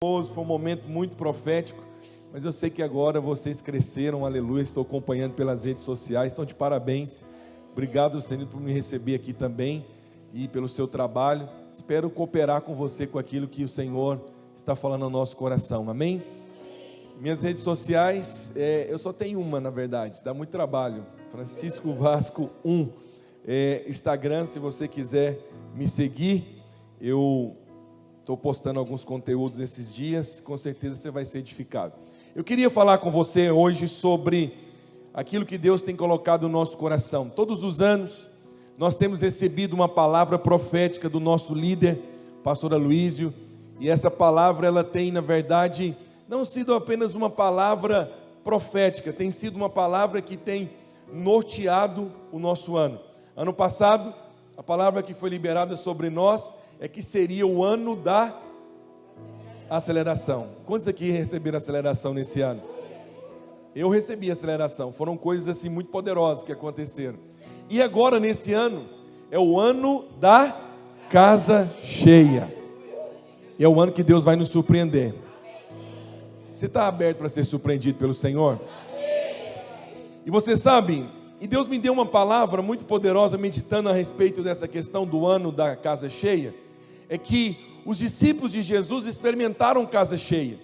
Foi um momento muito profético, mas eu sei que agora vocês cresceram, aleluia, estou acompanhando pelas redes sociais, então de parabéns, obrigado Senhor por me receber aqui também, e pelo seu trabalho, espero cooperar com você com aquilo que o Senhor está falando no nosso coração, amém? Minhas redes sociais, eu só tenho uma na verdade, dá muito trabalho, Francisco Vasco 1, Instagram, se você quiser me seguir, eu estou postando alguns conteúdos esses dias, com certeza você vai ser edificado. Eu queria falar com você hoje sobre aquilo que Deus tem colocado no nosso coração. Todos os anos, nós temos recebido uma palavra profética do nosso líder, pastor Aloísio, e essa palavra, ela tem, na verdade, não sido apenas uma palavra profética, tem sido uma palavra que tem norteado o nosso ano. Ano passado, a palavra que foi liberada sobre nós é que seria o ano da aceleração. Quantos aqui receberam aceleração nesse ano? Eu recebi aceleração, foram coisas assim muito poderosas que aconteceram. E agora nesse ano, é o ano da casa cheia. E é o ano que Deus vai nos surpreender. Você está aberto para ser surpreendido pelo Senhor? E você sabe, e Deus me deu uma palavra muito poderosa, meditando a respeito dessa questão do ano da casa cheia, é que os discípulos de Jesus experimentaram casa cheia.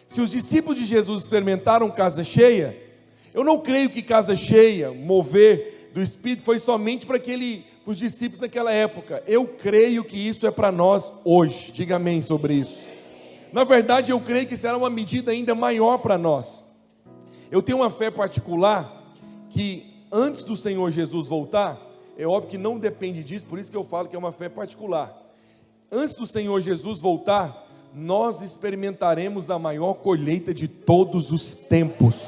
Se os discípulos de Jesus experimentaram casa cheia, eu não creio que casa cheia, mover do Espírito, foi somente para os discípulos naquela época. Eu creio que isso é para nós hoje. Diga amém sobre isso. Na verdade, eu creio que será uma medida ainda maior para nós. Eu tenho uma fé particular que antes do Senhor Jesus voltar, é óbvio que não depende disso, por isso que eu falo que é uma fé particular. Antes do Senhor Jesus voltar, nós experimentaremos a maior colheita de todos os tempos.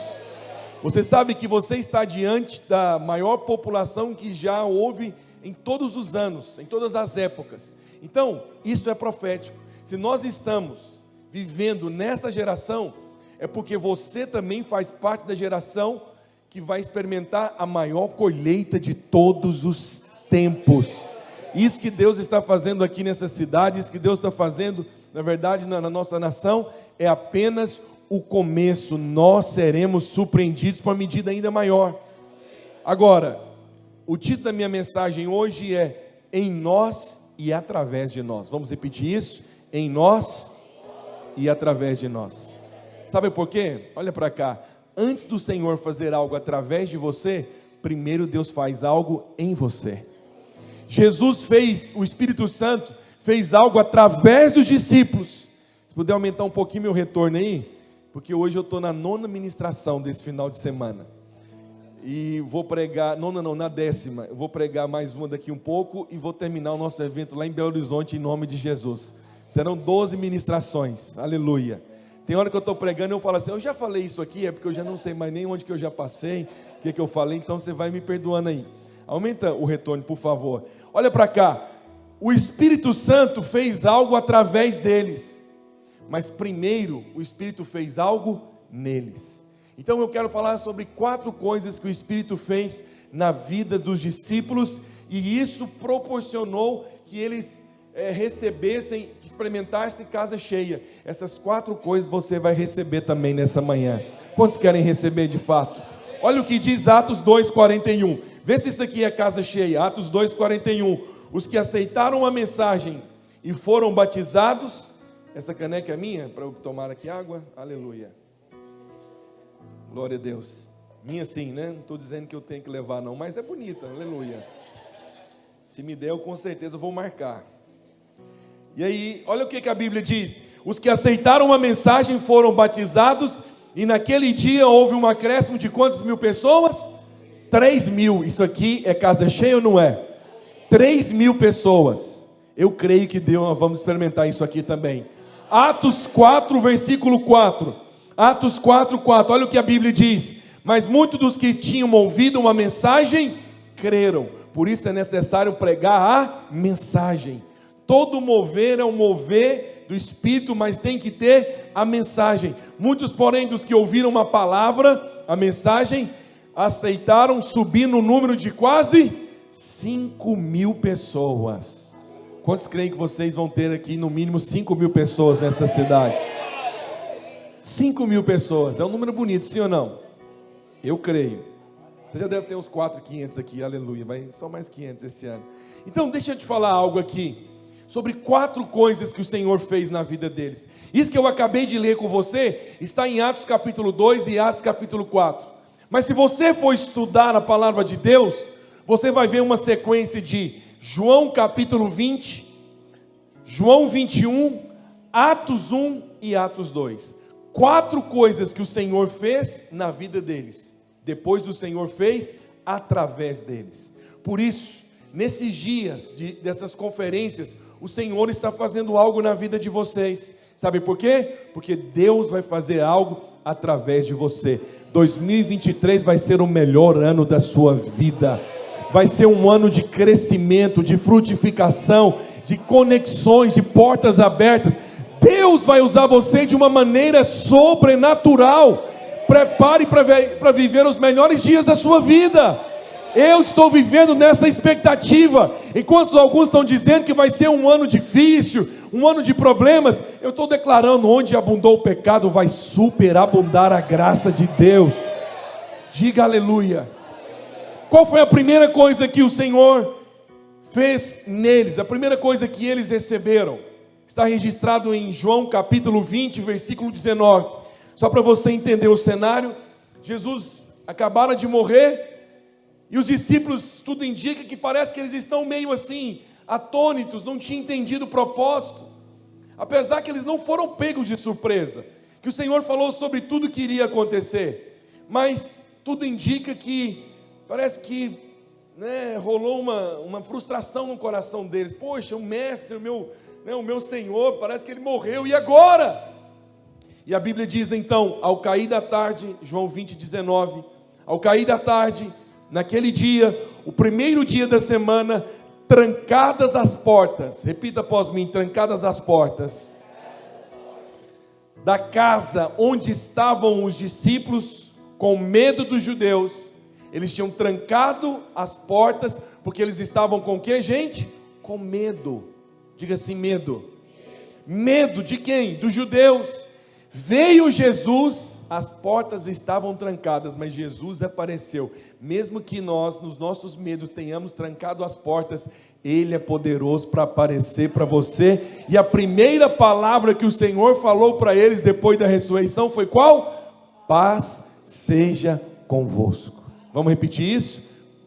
Você sabe que você está diante da maior população que já houve em todos os anos, em todas as épocas. Então, isso é profético. Se nós estamos vivendo nessa geração, é porque você também faz parte da geração que vai experimentar a maior colheita de todos os tempos. Isso que Deus está fazendo aqui nessa cidade, isso que Deus está fazendo, na verdade, na nossa nação, é apenas o começo. Nós seremos surpreendidos por uma medida ainda maior. Agora, o título da minha mensagem hoje é Em Nós e Através de Nós. Vamos repetir isso? Em nós e através de nós. Sabe por quê? Olha para cá. Antes do Senhor fazer algo através de você, primeiro Deus faz algo em você. Jesus fez, o Espírito Santo fez algo através dos discípulos. Se puder aumentar um pouquinho meu retorno aí, porque hoje eu estou na 9ª ministração desse final de semana. E vou pregar, na 10ª, eu vou pregar mais uma daqui um pouco e vou terminar o nosso evento lá em Belo Horizonte em nome de Jesus. Serão 12 ministrações, aleluia. Tem hora que eu estou pregando e eu falo assim, eu já falei isso aqui, é porque eu já não sei mais nem onde que eu já passei, o que eu falei, então você vai me perdoando aí. Aumenta o retorno, por favor. Olha para cá, o Espírito Santo fez algo através deles, mas primeiro o Espírito fez algo neles. Então eu quero falar sobre 4 coisas que o Espírito fez na vida dos discípulos, e isso proporcionou que eles recebessem, que experimentassem casa cheia. Essas 4 coisas você vai receber também nessa manhã. Quantos querem receber de fato? Olha o que diz Atos 2:41. Vê se isso aqui é casa cheia. Atos 2:41. Os que aceitaram a mensagem e foram batizados. Essa caneca é minha para eu tomar aqui água? Aleluia. Glória a Deus. Minha sim, né? Não estou dizendo que eu tenho que levar não, mas é bonita. Aleluia. Se me der, eu com certeza vou marcar. E aí, olha o que a Bíblia diz. Os que aceitaram a mensagem foram batizados. E naquele dia houve um acréscimo de quantas mil pessoas? 3.000. Isso aqui é casa cheia ou não é? 3.000 pessoas. Eu creio que Deus, vamos experimentar isso aqui também. Atos 4, versículo 4. Atos 4:4. Olha o que a Bíblia diz. Mas muitos dos que tinham ouvido uma mensagem creram. Por isso é necessário pregar a mensagem. Todo mover é um mover do Espírito, mas tem que ter a mensagem. Muitos, porém, dos que ouviram uma palavra, a mensagem, aceitaram subir no número de quase 5.000 pessoas. Quantos creem que vocês vão ter aqui no mínimo 5.000 pessoas nessa cidade? 5.000 pessoas. É um número bonito, sim ou não? Eu creio. Você já deve ter uns 4.500 aqui, aleluia. Vai só mais 500 esse ano. Então deixa eu te falar algo aqui sobre 4 coisas que o Senhor fez na vida deles. Isso que eu acabei de ler com você está em Atos capítulo 2 e Atos capítulo 4. Mas se você for estudar a palavra de Deus, você vai ver uma sequência de João capítulo 20, João 21, Atos 1 e Atos 2. 4 coisas que o Senhor fez na vida deles. Depois o Senhor fez através deles. Por isso, nesses dias dessas conferências, o Senhor está fazendo algo na vida de vocês. Sabe por quê? Porque Deus vai fazer algo através de você. 2023 vai ser o melhor ano da sua vida. Vai ser um ano de crescimento, de frutificação, de conexões, de portas abertas. Deus vai usar você de uma maneira sobrenatural. Prepare para viver os melhores dias da sua vida. Eu estou vivendo nessa expectativa. Enquanto alguns estão dizendo que vai ser um ano difícil, um ano de problemas, eu estou declarando: onde abundou o pecado, vai superabundar a graça de Deus. Diga aleluia. Qual foi a primeira coisa que o Senhor fez neles? A primeira coisa que eles receberam está registrado em João capítulo 20, versículo 19. Só para você entender o cenário, Jesus acabara de morrer, e os discípulos, tudo indica que parece que eles estão meio assim, atônitos, não tinham entendido o propósito, apesar que eles não foram pegos de surpresa, que o Senhor falou sobre tudo que iria acontecer, mas tudo indica que, parece que rolou uma frustração no coração deles. Poxa, o mestre, o meu Senhor, parece que ele morreu, e agora? E a Bíblia diz então, ao cair da tarde, João 20, 19, ao cair da tarde, naquele dia, o primeiro dia da semana, trancadas as portas, repita após mim: trancadas as portas da casa onde estavam os discípulos, com medo dos judeus. Eles tinham trancado as portas, porque eles estavam com o que, gente? Com medo. Diga assim: medo. Medo de quem? Dos judeus. Veio Jesus, as portas estavam trancadas, mas Jesus apareceu. Mesmo que nós, nos nossos medos, tenhamos trancado as portas, Ele é poderoso para aparecer para você. E a primeira palavra que o Senhor falou para eles depois da ressurreição foi qual? Paz seja convosco. Vamos repetir isso?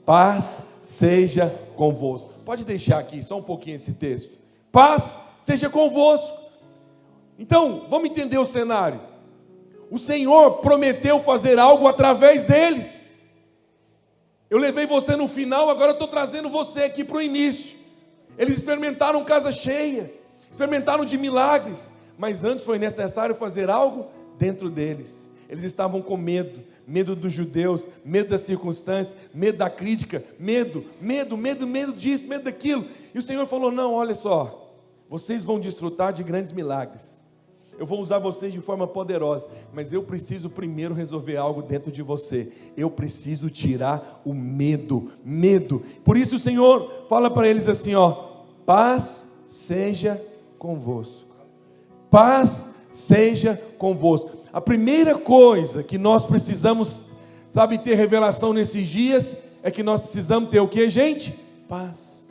Paz seja convosco. Pode deixar aqui só um pouquinho esse texto. Paz seja convosco. Então, vamos entender o cenário. O Senhor prometeu fazer algo através deles. Eu levei você no final, agora eu estou trazendo você aqui para o início. Eles experimentaram casa cheia, experimentaram de milagres, mas antes foi necessário fazer algo dentro deles. Eles estavam com medo, medo dos judeus, medo das circunstâncias, medo da crítica, medo disso, medo daquilo. E o Senhor falou: não, olha só, vocês vão desfrutar de grandes milagres. Eu vou usar vocês de forma poderosa, mas eu preciso primeiro resolver algo dentro de você. Eu preciso tirar o medo. Por isso o Senhor fala para eles assim, paz seja convosco. Paz seja convosco. A primeira coisa que nós precisamos, ter revelação nesses dias, é que nós precisamos ter o que, gente? Paz.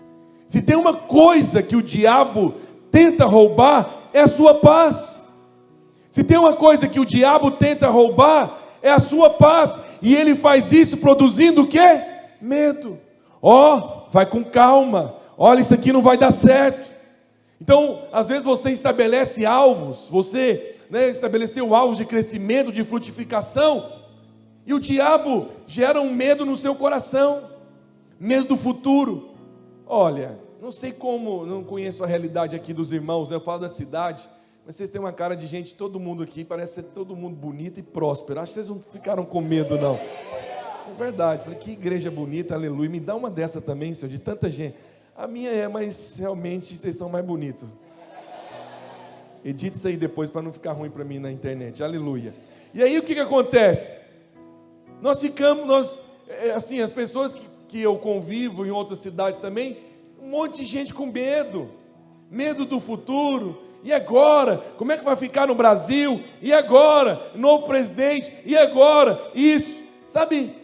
Se tem uma coisa que o diabo tenta roubar, é a sua paz. Se tem uma coisa que o diabo tenta roubar, é a sua paz. E ele faz isso produzindo o quê? Medo. Vai com calma. Olha, isso aqui não vai dar certo. Então, às vezes você estabelece alvos, você estabeleceu alvos de crescimento, de frutificação, e o diabo gera um medo no seu coração, medo do futuro. Olha, não sei como, não conheço a realidade aqui dos irmãos, eu falo da cidade, mas vocês têm uma cara de gente, todo mundo aqui, parece ser todo mundo bonito e próspero. Acho que vocês não ficaram com medo, não. É verdade, falei, que igreja bonita, aleluia. Me dá uma dessa também, Senhor, de tanta gente. A minha é, mas realmente vocês são mais bonitos. Edite isso aí depois para não ficar ruim para mim na internet, aleluia. E aí o que acontece? Nós ficamos, assim, as pessoas que eu convivo em outras cidades também, um monte de gente com medo do futuro. E agora? Como é que vai ficar no Brasil? E agora? Novo presidente? E agora? Isso. Sabe,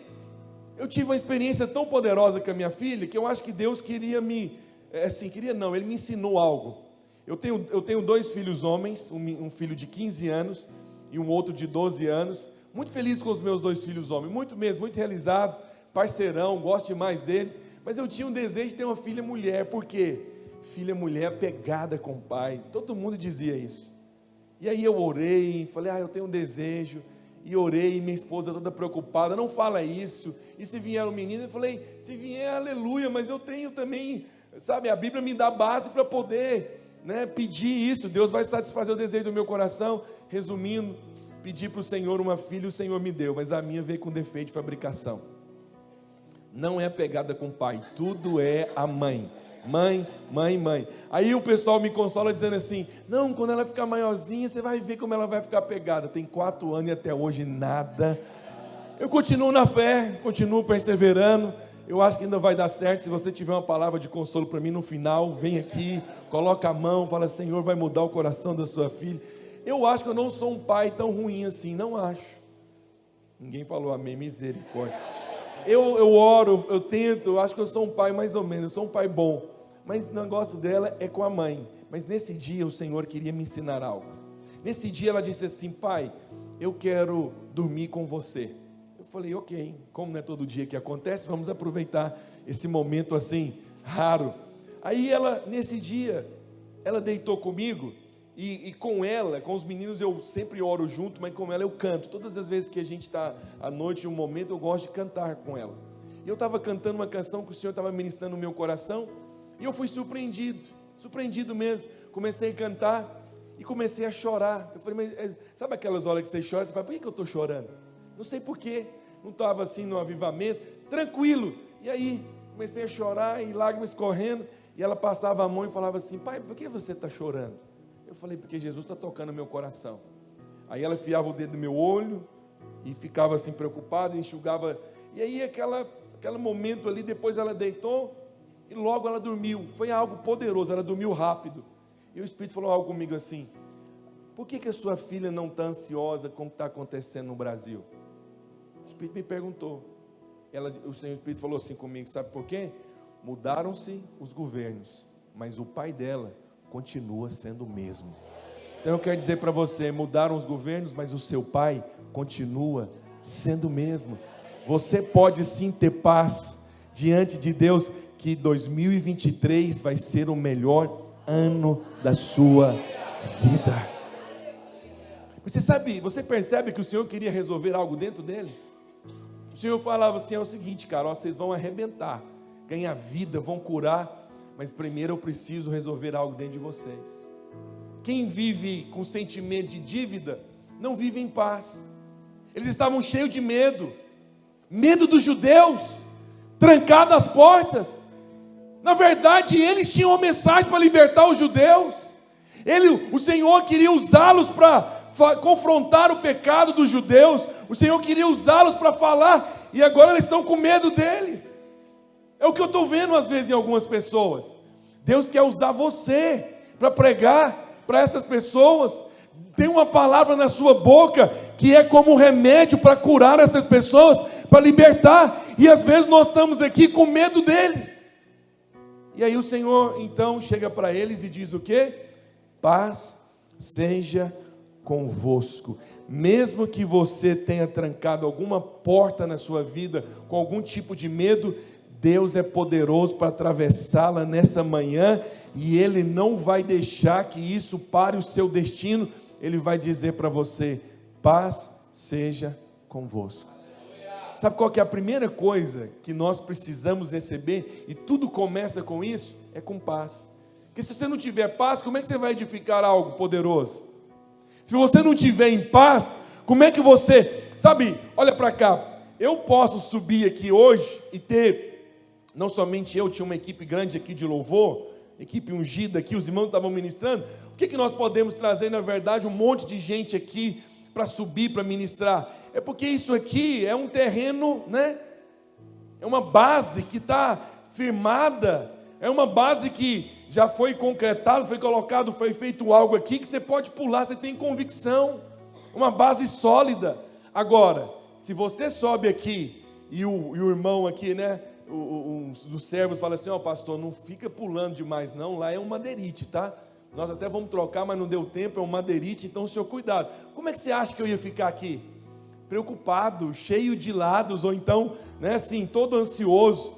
eu tive uma experiência tão poderosa com a minha filha, que eu acho que Deus queria Ele me ensinou algo. Eu tenho 2 filhos homens, um filho de 15 anos e um outro de 12 anos. Muito feliz com os meus 2 filhos homens, muito mesmo, muito realizado, parceirão, gosto demais deles. Mas eu tinha um desejo de ter uma filha mulher. Por quê? Filha mulher apegada com o pai, todo mundo dizia isso. E aí eu orei, falei, eu tenho um desejo, e orei, e minha esposa toda preocupada, não fala isso, e se vier um menino, eu falei, se vier, aleluia, mas eu tenho também, sabe, a Bíblia me dá base para poder, pedir isso, Deus vai satisfazer o desejo do meu coração. Resumindo, pedi para o Senhor uma filha, o Senhor me deu, mas a minha veio com defeito de fabricação, não é apegada com o pai, tudo é a mãe. Mãe. Aí o pessoal me consola dizendo assim, não, quando ela ficar maiorzinha, você vai ver como ela vai ficar pegada. Tem 4 anos e até hoje nada. Eu continuo na fé, continuo perseverando. Eu acho que ainda vai dar certo. Se você tiver uma palavra de consolo para mim no final, vem aqui, coloca a mão, fala, Senhor, vai mudar o coração da sua filha. Eu acho que eu não sou um pai tão ruim assim, não acho. Ninguém falou amém, misericórdia. Eu oro, eu tento, eu acho que eu sou um pai mais ou menos, eu sou um pai bom, mas o negócio dela é com a mãe. Mas nesse dia o Senhor queria me ensinar algo. Nesse dia ela disse assim, pai, eu quero dormir com você. Eu falei, ok, como não é todo dia que acontece, vamos aproveitar esse momento assim, raro. Aí ela, nesse dia, ela deitou comigo, e com ela, com os meninos eu sempre oro junto, mas com ela eu canto. Todas as vezes que a gente está à noite, em um momento, eu gosto de cantar com ela. E eu estava cantando uma canção que o Senhor estava ministrando no meu coração, e eu fui surpreendido mesmo. Comecei a cantar e comecei a chorar. Eu falei, mas sabe aquelas horas que você chora? Você fala, por que eu estou chorando? Não sei porquê, não estava assim no avivamento, tranquilo. E aí comecei a chorar e lágrimas correndo, e ela passava a mão e falava assim, pai, por que você está chorando? Eu falei, porque Jesus está tocando no meu coração. Aí ela enfiava o dedo no meu olho e ficava assim preocupada, enxugava. E aí aquele momento ali, depois ela deitou e logo ela dormiu. Foi algo poderoso, ela dormiu rápido. E o Espírito falou algo comigo assim, por que a sua filha não está ansiosa com o que está acontecendo no Brasil? O Espírito me perguntou. O Senhor Espírito falou assim comigo, sabe por quê? Mudaram-se os governos, mas o pai dela continua sendo o mesmo. Então eu quero dizer para você, mudaram os governos, mas o seu pai continua sendo o mesmo. Você pode sim ter paz diante de Deus, que 2023 vai ser o melhor ano da sua vida. Você percebe que o Senhor queria resolver algo dentro deles? O Senhor falava assim, é o seguinte, cara, vocês vão arrebentar, ganhar vida, vão curar, mas primeiro eu preciso resolver algo dentro de vocês. Quem vive com sentimento de dívida, não vive em paz. Eles estavam cheios de medo dos judeus, trancados as portas. Na verdade, eles tinham uma mensagem para libertar os judeus. O Senhor queria usá-los para confrontar o pecado dos judeus. O Senhor queria usá-los para falar, e agora eles estão com medo deles. É o que eu estou vendo às vezes em algumas pessoas. Deus quer usar você para pregar para essas pessoas. Tem uma palavra na sua boca que é como um remédio para curar essas pessoas, para libertar. E às vezes nós estamos aqui com medo deles. E aí o Senhor então chega para eles e diz o quê? Paz seja convosco. Mesmo que você tenha trancado alguma porta na sua vida com algum tipo de medo, Deus é poderoso para atravessá-la nessa manhã, e Ele não vai deixar que isso pare o seu destino. Ele vai dizer para você, paz seja convosco. Sabe qual que é a primeira coisa que nós precisamos receber? E tudo começa com isso, é com paz. Porque se você não tiver paz, como é que você vai edificar algo poderoso? Se você não tiver em paz, como é que você... Sabe, olha para cá, eu posso subir aqui hoje e ter... Não somente eu, tinha uma equipe grande aqui de louvor, equipe ungida aqui, os irmãos estavam ministrando. O que nós podemos trazer, na verdade, um monte de gente aqui para subir, para ministrar? É porque isso aqui é um terreno, né? É uma base que está firmada, é uma base que já foi concretado, foi colocado, foi feito algo aqui que você pode pular, você tem convicção, uma base sólida. Agora, se você sobe aqui e o irmão aqui, né, um dos servos fala assim: ó, pastor, não fica pulando demais não, lá é um madeirite, tá? Nós até vamos trocar, mas não deu tempo, é um madeirite, então o senhor cuidado. Como é que você acha que eu ia ficar aqui? Preocupado, cheio de lados, ou então, né, assim, todo ansioso.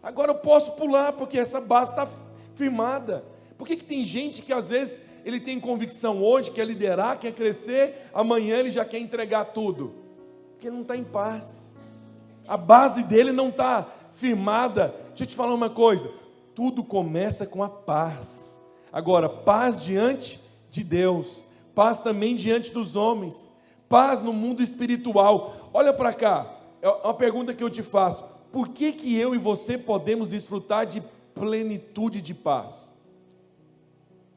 Agora eu posso pular, porque essa base está firmada. Por que tem gente que às vezes ele tem convicção hoje, quer liderar, quer crescer, amanhã ele já quer entregar tudo? Porque ele não está em paz, a base dele não está firmada. Deixa eu te falar uma coisa, tudo começa com a paz. Agora, paz diante de Deus, paz também diante dos homens, paz no mundo espiritual. Olha para cá, é uma pergunta que eu te faço: por que eu e você podemos desfrutar de plenitude de paz?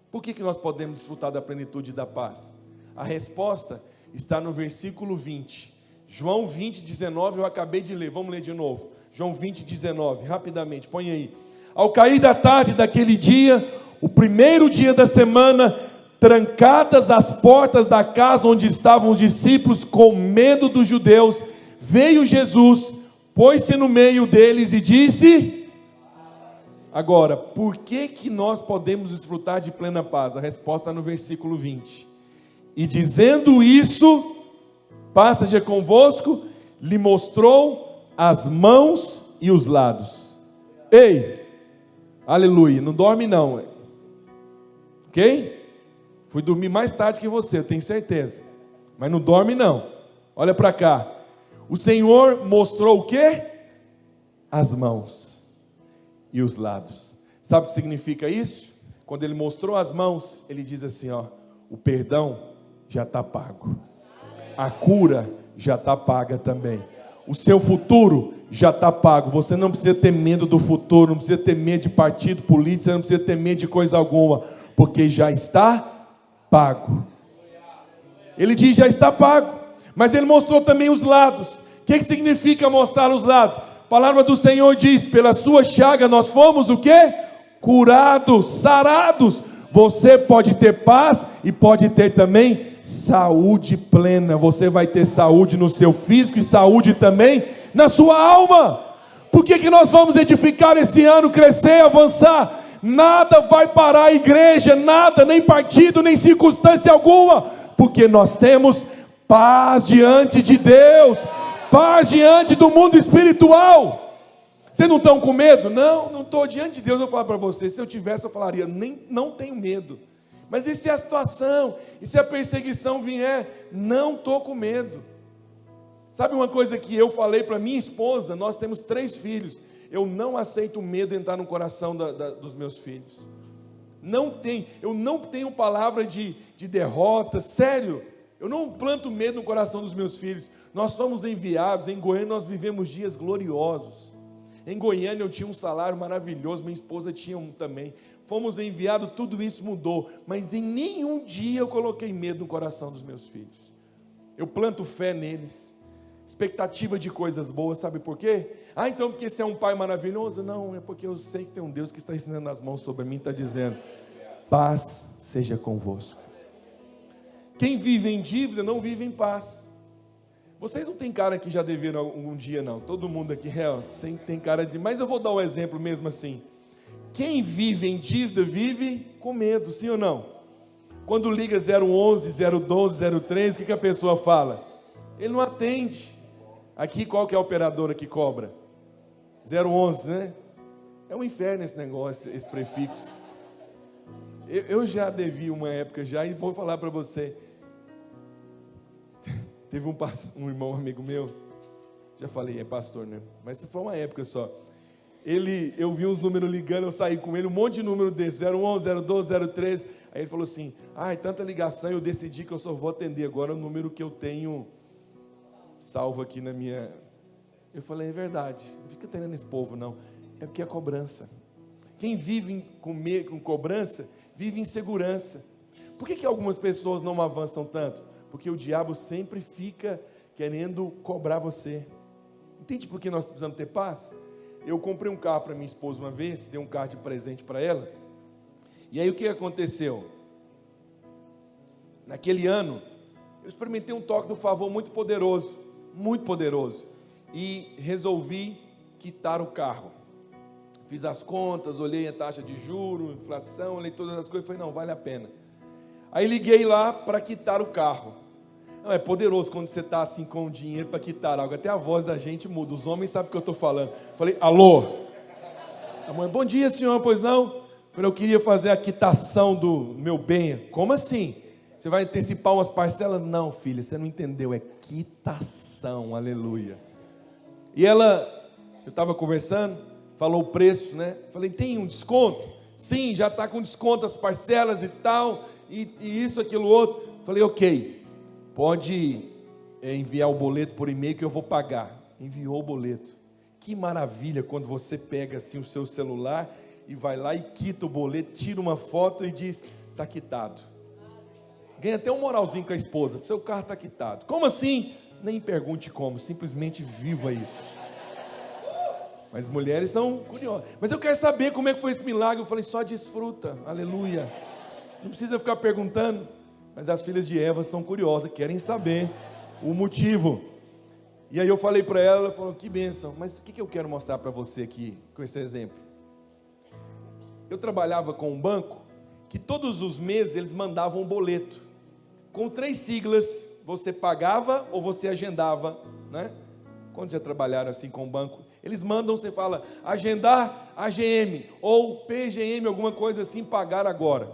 Por que nós podemos desfrutar da plenitude da paz? A resposta está no versículo 20, João 20, 19, eu acabei de ler, vamos ler de novo, João 20, 19, rapidamente, põe aí. Ao cair da tarde daquele dia, o primeiro dia da semana, trancadas as portas da casa onde estavam os discípulos, com medo dos judeus, veio Jesus, pôs-se no meio deles e disse... Agora, por que nós podemos desfrutar de plena paz? A resposta está no versículo 20. E dizendo isso, paz seja convosco, lhe mostrou as mãos e os lados. Ei, aleluia, não dorme não, ok? Fui dormir mais tarde que você, eu tenho certeza, mas não dorme não. Olha para cá, o Senhor mostrou o quê? As mãos e os lados. Sabe o que significa isso? Quando ele mostrou as mãos, ele diz assim, ó: o perdão já está pago, a cura já está paga também, o seu futuro já está pago. Você não precisa ter medo do futuro, não precisa ter medo de partido político, você não precisa ter medo de coisa alguma, porque já está pago. Ele diz já está pago, mas ele mostrou também os lados. O que significa mostrar os lados? A palavra do Senhor diz: pela sua chaga nós fomos o quê? Curados, sarados. Você pode ter paz e pode ter também saúde plena. Você vai ter saúde no seu físico e saúde também na sua alma. Por que nós vamos edificar esse ano, crescer, avançar? Nada vai parar a igreja, nada, nem partido, nem circunstância alguma, porque nós temos paz diante de Deus, paz diante do mundo espiritual. Vocês não estão com medo? Não estou. Diante de Deus eu falo para vocês, se eu tivesse eu falaria, não tenho medo. Mas e se a situação, e se a perseguição vier? Não estou com medo. Sabe uma coisa que eu falei para minha esposa? Nós temos 3 filhos. Eu não aceito medo entrar no coração dos meus filhos. Eu não tenho palavra de derrota, sério. Eu não planto medo no coração dos meus filhos. Nós somos enviados, em Goiânia nós vivemos dias gloriosos. Em Goiânia eu tinha um salário maravilhoso, minha esposa tinha um também. Fomos enviados, tudo isso mudou, mas em nenhum dia eu coloquei medo no coração dos meus filhos. Eu planto fé neles, expectativa de coisas boas, sabe por quê? Então porque você é um pai maravilhoso? Não, é porque eu sei que tem um Deus que está estendendo as mãos sobre mim, está dizendo: paz seja convosco. Quem vive em dívida não vive em paz. Vocês não têm cara que já deveram algum dia não, todo mundo aqui tem cara de, mas eu vou dar um exemplo mesmo assim. Quem vive em dívida vive com medo, sim ou não? Quando liga 011, 012, 013, o que a pessoa fala? Ele não atende. Aqui qual que é a operadora que cobra? 011, né? É um inferno esse negócio, esse prefixo. Eu já devi uma época já, e vou falar para você. Teve um irmão, amigo meu, já falei, é pastor, né? Mas foi uma época só. Eu vi uns números ligando, eu saí com ele, um monte de número desse, 011, 012, 013. Aí ele falou assim: tanta ligação, eu decidi que eu só vou atender agora o número que eu tenho salvo aqui na minha... Eu falei, é verdade, não fica atendendo esse povo não, é porque é cobrança. Quem vive com cobrança, vive em segurança. Por que algumas pessoas não avançam tanto? Porque o diabo sempre fica querendo cobrar você. Entende por que nós precisamos ter paz? Eu comprei um carro para minha esposa uma vez, dei um carro de presente para ela, E aí o que aconteceu? Naquele ano, eu experimentei um toque do favor muito poderoso, e resolvi quitar o carro. Fiz as contas, olhei a taxa de juros, inflação, olhei todas as coisas e falei, não, vale a pena. Aí liguei lá para quitar o carro. Não, é poderoso quando você está assim com dinheiro para quitar algo, até a voz da gente muda, os homens sabem o que eu estou falando. Falei, alô? A mãe, bom dia senhor, pois não? Falei, eu queria fazer a quitação do meu bem. Como assim? Você vai antecipar umas parcelas? Não, filha, você não entendeu, é quitação, aleluia. E ela, eu estava conversando, falou o preço, né? Falei, tem um desconto? Sim, já está com desconto as parcelas e tal, e isso, aquilo, outro. Falei, ok, pode enviar o boleto por e-mail que eu vou pagar. Enviou o boleto. Que maravilha quando você pega assim o seu celular e vai lá e quita o boleto, tira uma foto e diz, está quitado. Ganha até um moralzinho com a esposa, seu carro está quitado. Como assim? Nem pergunte como, simplesmente viva isso. Mas mulheres são curiosas. Mas eu quero saber como é que foi esse milagre. Eu falei, só desfruta, aleluia. Não precisa ficar perguntando. Mas as filhas de Eva são curiosas, querem saber o motivo. E aí eu falei para ela, ela falou, que bênção. Mas o que eu quero mostrar para você aqui, com esse exemplo? Eu trabalhava com um banco, que todos os meses eles mandavam um boleto. Com 3 siglas, você pagava ou você agendava, né? Quando já trabalharam assim com o banco, eles mandam, você fala, agendar AGM, ou PGM, alguma coisa assim, pagar agora.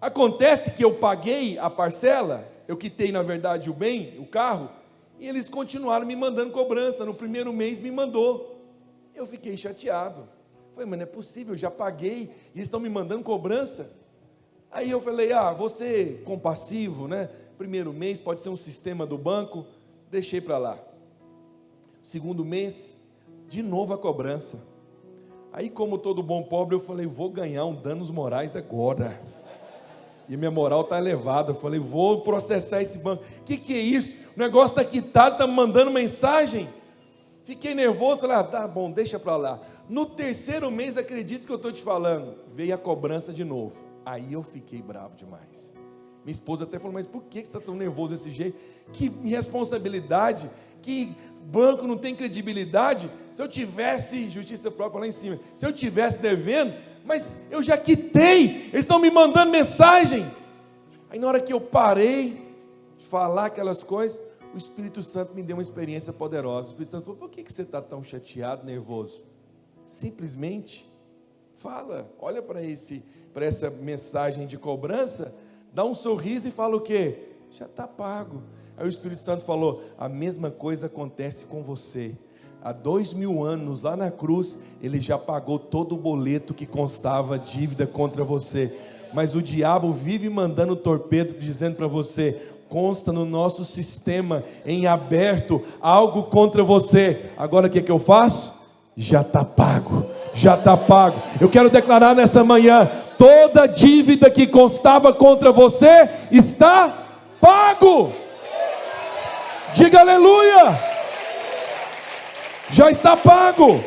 Acontece que eu paguei a parcela, eu quitei na verdade o bem, o carro, e eles continuaram me mandando cobrança, no primeiro mês me mandou. Eu fiquei chateado, falei, mas não é possível, eu já paguei, e eles estão me mandando cobrança. Aí eu falei, vou ser compassivo, né? Primeiro mês pode ser um sistema do banco, deixei para lá. Segundo mês, de novo a cobrança. Aí, como todo bom pobre, eu falei, vou ganhar um danos morais agora. E minha moral está elevada. Eu falei, vou processar esse banco. Que é isso? O negócio está quitado, está me mandando mensagem. Fiquei nervoso, falei, tá bom, deixa para lá. No terceiro mês, acredito que eu estou te falando, veio a cobrança de novo. Aí eu fiquei bravo demais. Minha esposa até falou, mas por que você está tão nervoso desse jeito? Que responsabilidade, que banco não tem credibilidade. Se eu tivesse justiça própria lá em cima, se eu tivesse devendo, mas eu já quitei, eles estão me mandando mensagem. Aí na hora que eu parei de falar aquelas coisas, o Espírito Santo me deu uma experiência poderosa. O Espírito Santo falou, por que você está tão chateado, nervoso? Simplesmente fala, olha para essa mensagem de cobrança, dá um sorriso e fala o quê? Já está pago. Aí o Espírito Santo falou, a mesma coisa acontece com você. Há 2000 anos, lá na cruz, ele já pagou todo o boleto que constava dívida contra você. Mas o diabo vive mandando torpedo, dizendo para você, consta no nosso sistema, em aberto, algo contra você. Agora o que eu faço? Já está pago, já está pago. Eu quero declarar nessa manhã, toda dívida que constava contra você, está pago. Diga aleluia. Já está pago.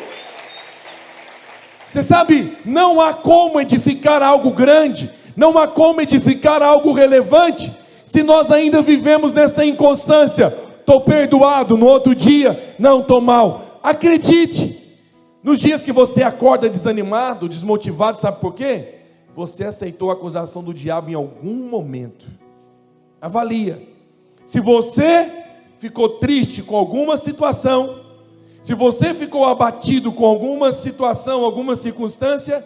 Você sabe, não há como edificar algo grande, não há como edificar algo relevante, se nós ainda vivemos nessa inconstância. Estou perdoado, no outro dia, não estou mal. Acredite, nos dias que você acorda desanimado, desmotivado, sabe por quê? Você aceitou a acusação do diabo em algum momento. Avalia, se você ficou triste com alguma situação, se você ficou abatido com alguma situação, alguma circunstância,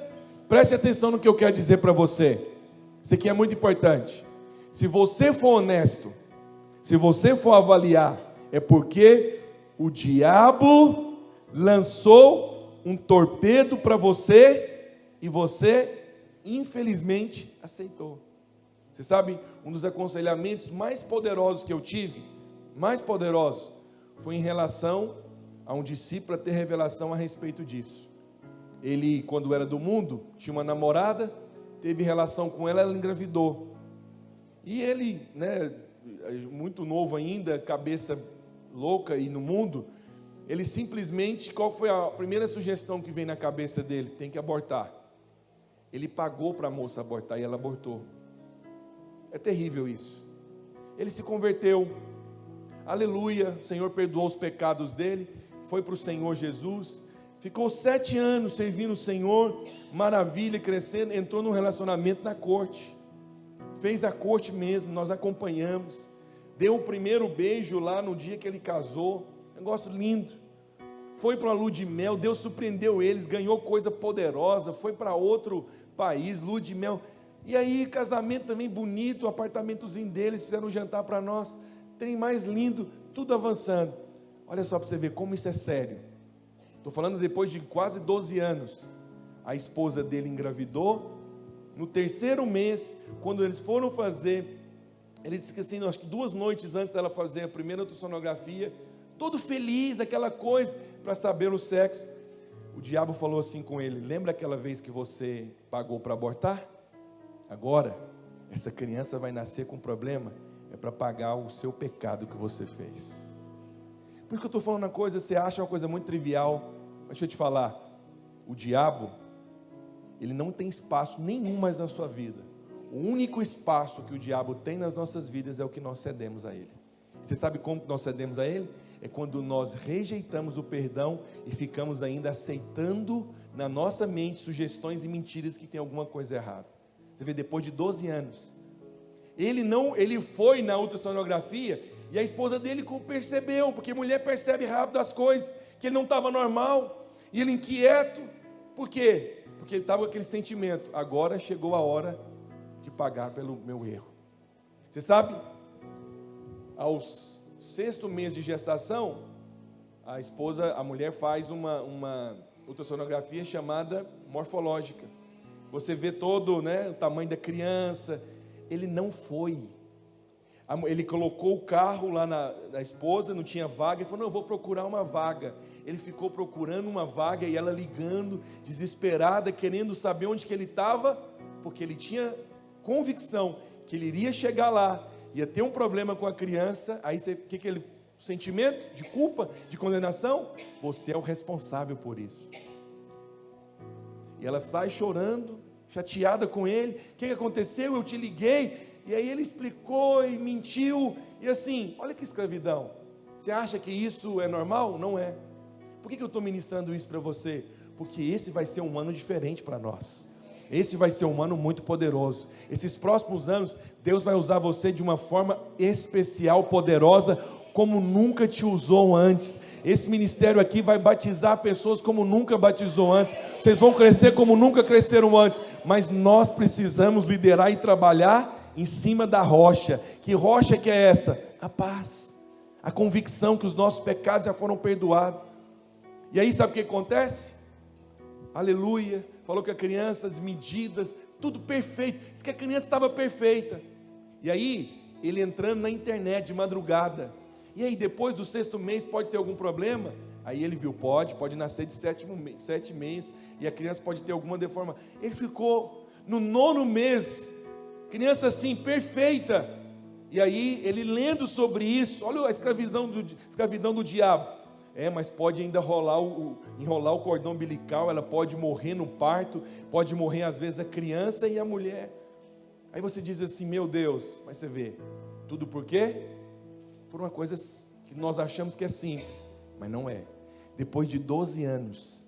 preste atenção no que eu quero dizer para você. Isso aqui é muito importante. Se você for honesto, se você for avaliar, é porque o diabo lançou um torpedo para você e você, infelizmente, aceitou. Você sabe, um dos aconselhamentos mais poderosos que eu tive, foi em relação a um discípulo ter revelação a respeito disso. Ele, quando era do mundo, tinha uma namorada, teve relação com ela, ela engravidou. E ele, muito novo ainda, cabeça louca e no mundo, ele simplesmente, qual foi a primeira sugestão que veio na cabeça dele? Tem que abortar. Ele pagou para a moça abortar e ela abortou. É terrível isso. Ele se converteu, aleluia, o Senhor perdoou os pecados dele, foi para o Senhor Jesus, ficou 7 anos servindo o Senhor, maravilha, crescendo, entrou num relacionamento na corte, fez a corte mesmo, nós acompanhamos, deu o primeiro beijo lá no dia que ele casou, negócio lindo, foi para uma lua de mel, Deus surpreendeu eles, ganhou coisa poderosa, foi para outro país, lua de mel, e aí casamento também bonito, o apartamentozinho deles, fizeram um jantar para nós, trem mais lindo, tudo avançando. Olha só para você ver como isso é sério. Estou falando depois de quase 12 anos, a esposa dele engravidou, no 3º mês, quando eles foram fazer, ele disse que assim, acho que 2 noites antes dela fazer a primeira ultrassonografia, todo feliz, aquela coisa, para saber o sexo, o diabo falou assim com ele: lembra aquela vez que você pagou para abortar? Agora, essa criança vai nascer com problema, é para pagar o seu pecado que você fez. Por isso que eu estou falando uma coisa, você acha uma coisa muito trivial, mas deixa eu te falar, o diabo, ele não tem espaço nenhum mais na sua vida. O único espaço que o diabo tem nas nossas vidas é o que nós cedemos a ele. Você sabe como nós cedemos a ele? É quando nós rejeitamos o perdão e ficamos ainda aceitando na nossa mente sugestões e mentiras que tem alguma coisa errada. Você vê, depois de 12 anos, ele foi na ultrassonografia e a esposa dele percebeu, porque mulher percebe rápido as coisas, que ele não estava normal, e ele inquieto. Por quê? Porque ele estava com aquele sentimento: agora chegou a hora de pagar pelo meu erro. Você sabe, aos 6º mês de gestação, a mulher faz uma ultrassonografia chamada morfológica. Você vê todo, o tamanho da criança. Ele não foi. Ele colocou o carro lá na esposa, não tinha vaga, ele falou: não, eu vou procurar uma vaga. Ele ficou procurando uma vaga e ela ligando, desesperada, querendo saber onde que ele estava, porque ele tinha convicção que ele iria chegar lá, ia ter um problema com a criança. Aí sentimento de culpa, de condenação, você é o responsável por isso. E ela sai chorando, chateada com ele: o que aconteceu? Eu te liguei. E aí ele explicou e mentiu, e assim, olha que escravidão. Você acha que isso é normal? Não é. Por que eu estou ministrando isso para você? Porque esse vai ser um ano diferente para nós. Esse vai ser um ano muito poderoso. Esses próximos anos, Deus vai usar você de uma forma especial, poderosa, como nunca te usou antes. Esse ministério aqui vai batizar pessoas como nunca batizou antes. Vocês vão crescer como nunca cresceram antes. Mas nós precisamos liderar e trabalhar em cima da rocha. Que rocha que é essa? A paz, a convicção que os nossos pecados já foram perdoados. E aí sabe o que acontece? Aleluia, falou que a criança, as medidas, tudo perfeito, disse que a criança estava perfeita. E aí, ele entrando na internet de madrugada, e aí depois do 6º mês pode ter algum problema? Aí ele viu, pode nascer de 7 meses, e a criança pode ter alguma deformação. Ele ficou no 9º mês, criança assim, perfeita. E aí, ele lendo sobre isso, olha a escravidão do diabo. Mas pode ainda enrolar o cordão umbilical, ela pode morrer no parto, pode morrer às vezes a criança e a mulher. Aí você diz assim: meu Deus, mas você vê, tudo por quê? Por uma coisa que nós achamos que é simples, mas não é. Depois de 12 anos,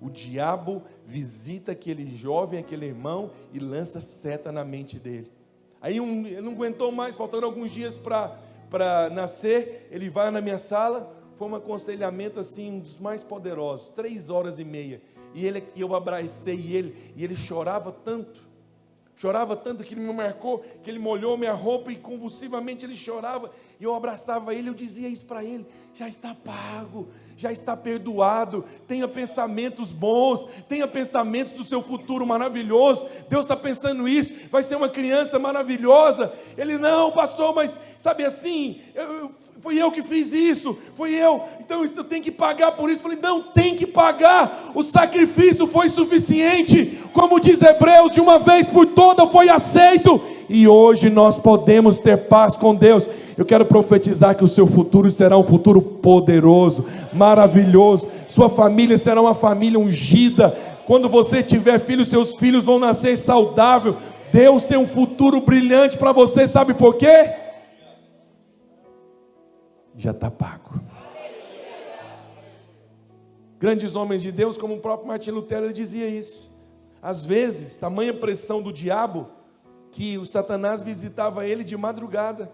o diabo visita aquele jovem, aquele irmão, e lança seta na mente dele. Aí ele não aguentou mais, faltando alguns dias para nascer, ele vai na minha sala, foi um aconselhamento assim, um dos mais poderosos, 3h30, e eu abracei ele, e ele chorava tanto que ele me marcou, que ele molhou minha roupa, e convulsivamente ele chorava, e eu abraçava ele, eu dizia isso para ele: já está pago, já está perdoado, tenha pensamentos bons, tenha pensamentos do seu futuro maravilhoso, Deus está pensando isso, vai ser uma criança maravilhosa. Ele: não, pastor, mas sabe assim, fui eu que fiz isso, então eu tenho que pagar por isso. Eu falei: não tem que pagar, o sacrifício foi suficiente, como diz Hebreus, de uma vez por todas, toda foi aceito, e hoje nós podemos ter paz com Deus. Eu quero profetizar que o seu futuro será um futuro poderoso, maravilhoso. Sua família será uma família ungida. Quando você tiver filhos, seus filhos vão nascer saudáveis. Deus tem um futuro brilhante para você, sabe por quê? Já está pago. Grandes homens de Deus, como o próprio Martim Lutero, ele dizia isso. Às vezes, tamanha pressão do diabo, que o Satanás visitava ele de madrugada.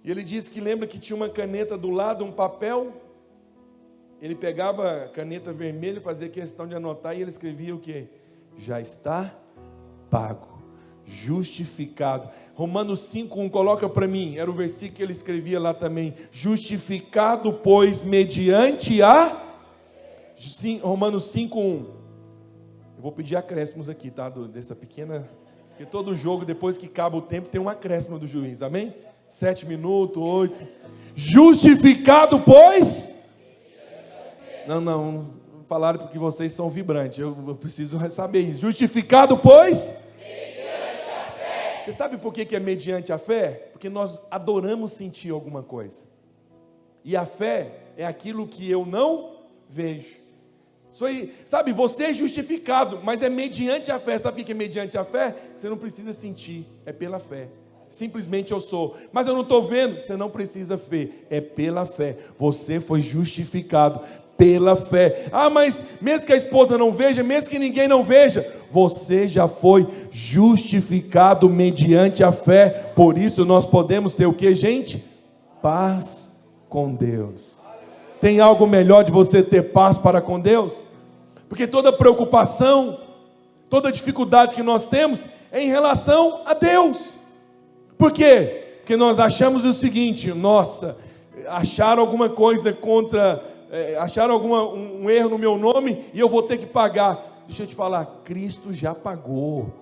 E ele disse que lembra que tinha uma caneta do lado, um papel. Ele pegava a caneta vermelha, fazia questão de anotar, e ele escrevia o quê? Já está pago, justificado. Romanos 5:1, coloca para mim, era o versículo que ele escrevia lá também. Justificado, pois, mediante a... Romanos 5:1. Eu vou pedir acréscimos aqui, tá? Dessa pequena... Porque todo jogo, depois que acaba o tempo, tem um acréscimo do juiz, amém? 7 minutos, 8. Justificado, pois... Não falaram porque vocês são vibrantes. Eu preciso saber isso. Justificado, pois... mediante a fé. Você sabe por que é mediante a fé? Porque nós adoramos sentir alguma coisa. E a fé é aquilo que eu não vejo. Isso aí, sabe, você é justificado, mas é mediante a fé. Sabe o que é mediante a fé? Você não precisa sentir, é pela fé. Simplesmente eu sou, mas eu não estou vendo. Você não precisa ver, é pela fé. Você foi justificado pela fé. Ah, mas mesmo que a esposa não veja, mesmo que ninguém não veja, você já foi justificado mediante a fé. Por isso nós podemos ter o que, gente? Paz com Deus. Tem algo melhor de você ter paz para com Deus? Porque toda preocupação, toda dificuldade que nós temos é em relação a Deus. Por quê? Porque nós achamos o seguinte: nossa, acharam alguma coisa contra, acharam um erro no meu nome e eu vou ter que pagar. Deixa eu te falar, Cristo já pagou.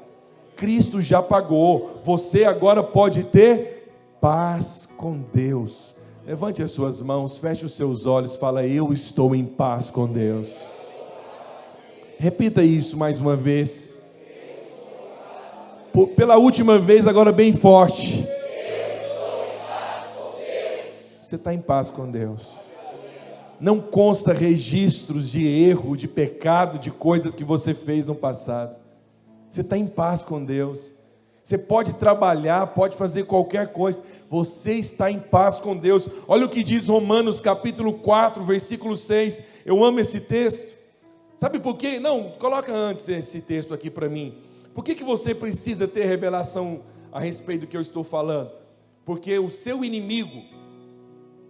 Cristo já pagou. Você agora pode ter paz com Deus. Levante as suas mãos, feche os seus olhos, fala: eu estou em paz com Deus. Repita isso mais uma vez. Pela última vez, agora bem forte. Eu estou em paz com Deus. Você está em paz com Deus. Não consta registros de erro, de pecado, de coisas que você fez no passado. Você está em paz com Deus. Você pode trabalhar, pode fazer qualquer coisa. Você está em paz com Deus. Olha o que diz Romanos capítulo 4, versículo 6. Eu amo esse texto. Sabe por quê? Não, coloca antes esse texto aqui para mim. Por que você precisa ter revelação a respeito do que eu estou falando? Porque o seu inimigo,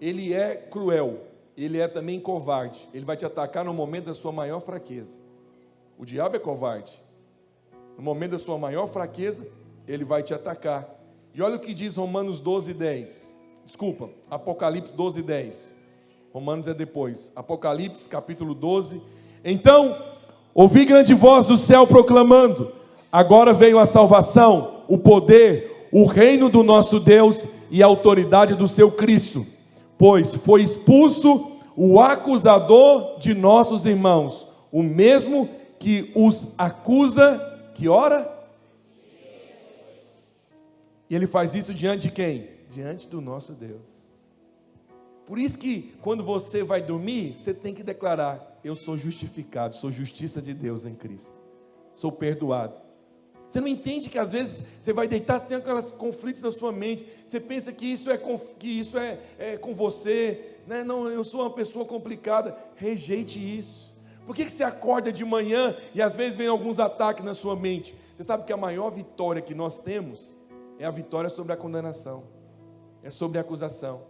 ele é cruel, ele é também covarde. Ele vai te atacar no momento da sua maior fraqueza. O diabo é covarde. No momento da sua maior fraqueza, ele vai te atacar. E olha o que diz Romanos 12:10. Desculpa, Apocalipse 12:10. Romanos é depois. Apocalipse capítulo 12. Então, ouvi grande voz do céu proclamando: agora veio a salvação, o poder, o reino do nosso Deus e a autoridade do seu Cristo. Pois foi expulso o acusador de nossos irmãos, o mesmo que os acusa, que ora? E ele faz isso diante de quem? Diante do nosso Deus. Por isso que quando você vai dormir, você tem que declarar: eu sou justificado, sou justiça de Deus em Cristo, sou perdoado. Você não entende que às vezes você vai deitar, você tem aqueles conflitos na sua mente, você pensa que isso é com você, né? Não, eu sou uma pessoa complicada. Rejeite isso. Por que você acorda de manhã e às vezes vem alguns ataques na sua mente? Você sabe que a maior vitória que nós temos é a vitória sobre a condenação, é sobre a acusação.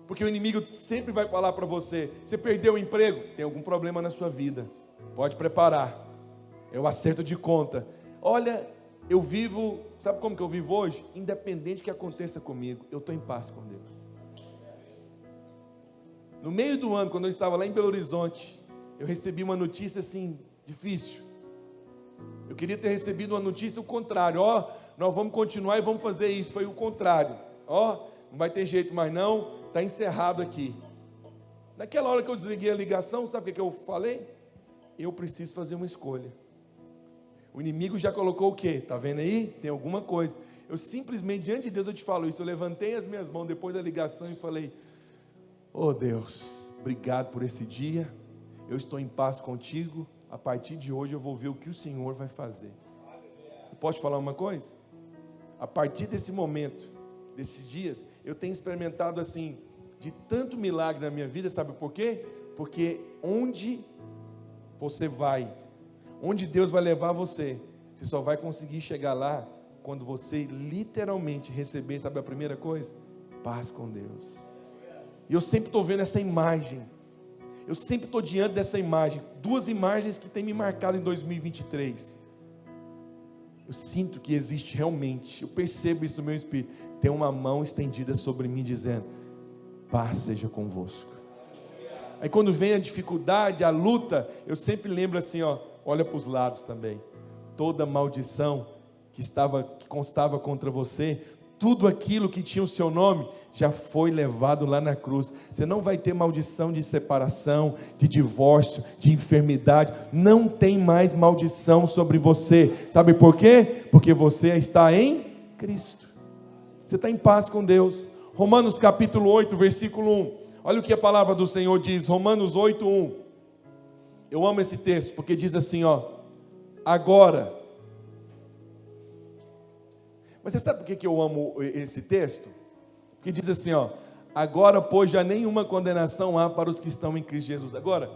Porque o inimigo sempre vai falar para você: você perdeu o emprego, tem algum problema na sua vida, pode preparar, é o acerto de conta. Olha, eu vivo, sabe como que eu vivo hoje? Independente do que aconteça comigo, eu estou em paz com Deus. No meio do ano, quando eu estava lá em Belo Horizonte, eu recebi uma notícia assim, difícil. Eu queria ter recebido uma notícia o contrário: ó, nós vamos continuar e vamos fazer isso. Foi o contrário: ó, não vai ter jeito mais não, está encerrado aqui. Naquela hora que eu desliguei a ligação, sabe o que eu falei? Eu preciso fazer uma escolha. O inimigo já colocou o quê? Está vendo aí? Tem alguma coisa. Eu simplesmente, diante de Deus, eu te falo isso. Eu levantei as minhas mãos depois da ligação e falei: oh Deus, obrigado por esse dia. Eu estou em paz contigo. A partir de hoje eu vou ver o que o Senhor vai fazer. Eu posso te falar uma coisa? A partir desse momento, desses dias, eu tenho experimentado assim, de tanto milagre na minha vida. Sabe por quê? Porque onde você vai, onde Deus vai levar você, você só vai conseguir chegar lá quando você literalmente receber, sabe a primeira coisa? Paz com Deus. E eu sempre estou vendo essa imagem, eu sempre estou diante dessa imagem, duas imagens que têm me marcado em 2023, eu sinto que existe realmente, eu percebo isso no meu espírito, tem uma mão estendida sobre mim dizendo: paz seja convosco. Aí quando vem a dificuldade, a luta, eu sempre lembro assim, olha para os lados também, toda maldição que constava contra você, tudo aquilo que tinha o seu nome, já foi levado lá na cruz. Você não vai ter maldição de separação, de divórcio, de enfermidade, não tem mais maldição sobre você. Sabe por quê? Porque você está em Cristo, você está em paz com Deus. Romanos capítulo 8, versículo 1, olha o que a palavra do Senhor diz, Romanos 8, 1, eu amo esse texto, porque diz assim, agora, mas você sabe por que eu amo esse texto? Porque diz assim, agora pois já nenhuma condenação há para os que estão em Cristo Jesus. Agora,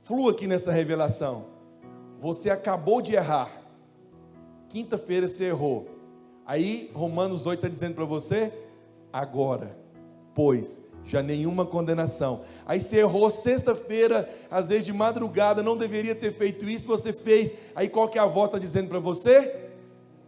flua aqui nessa revelação, você acabou de errar, quinta-feira você errou, aí Romanos 8 está dizendo para você, agora, pois já nenhuma condenação. Aí você errou sexta-feira, às vezes de madrugada, não deveria ter feito isso, você fez. Aí qual que é a voz que está dizendo para você?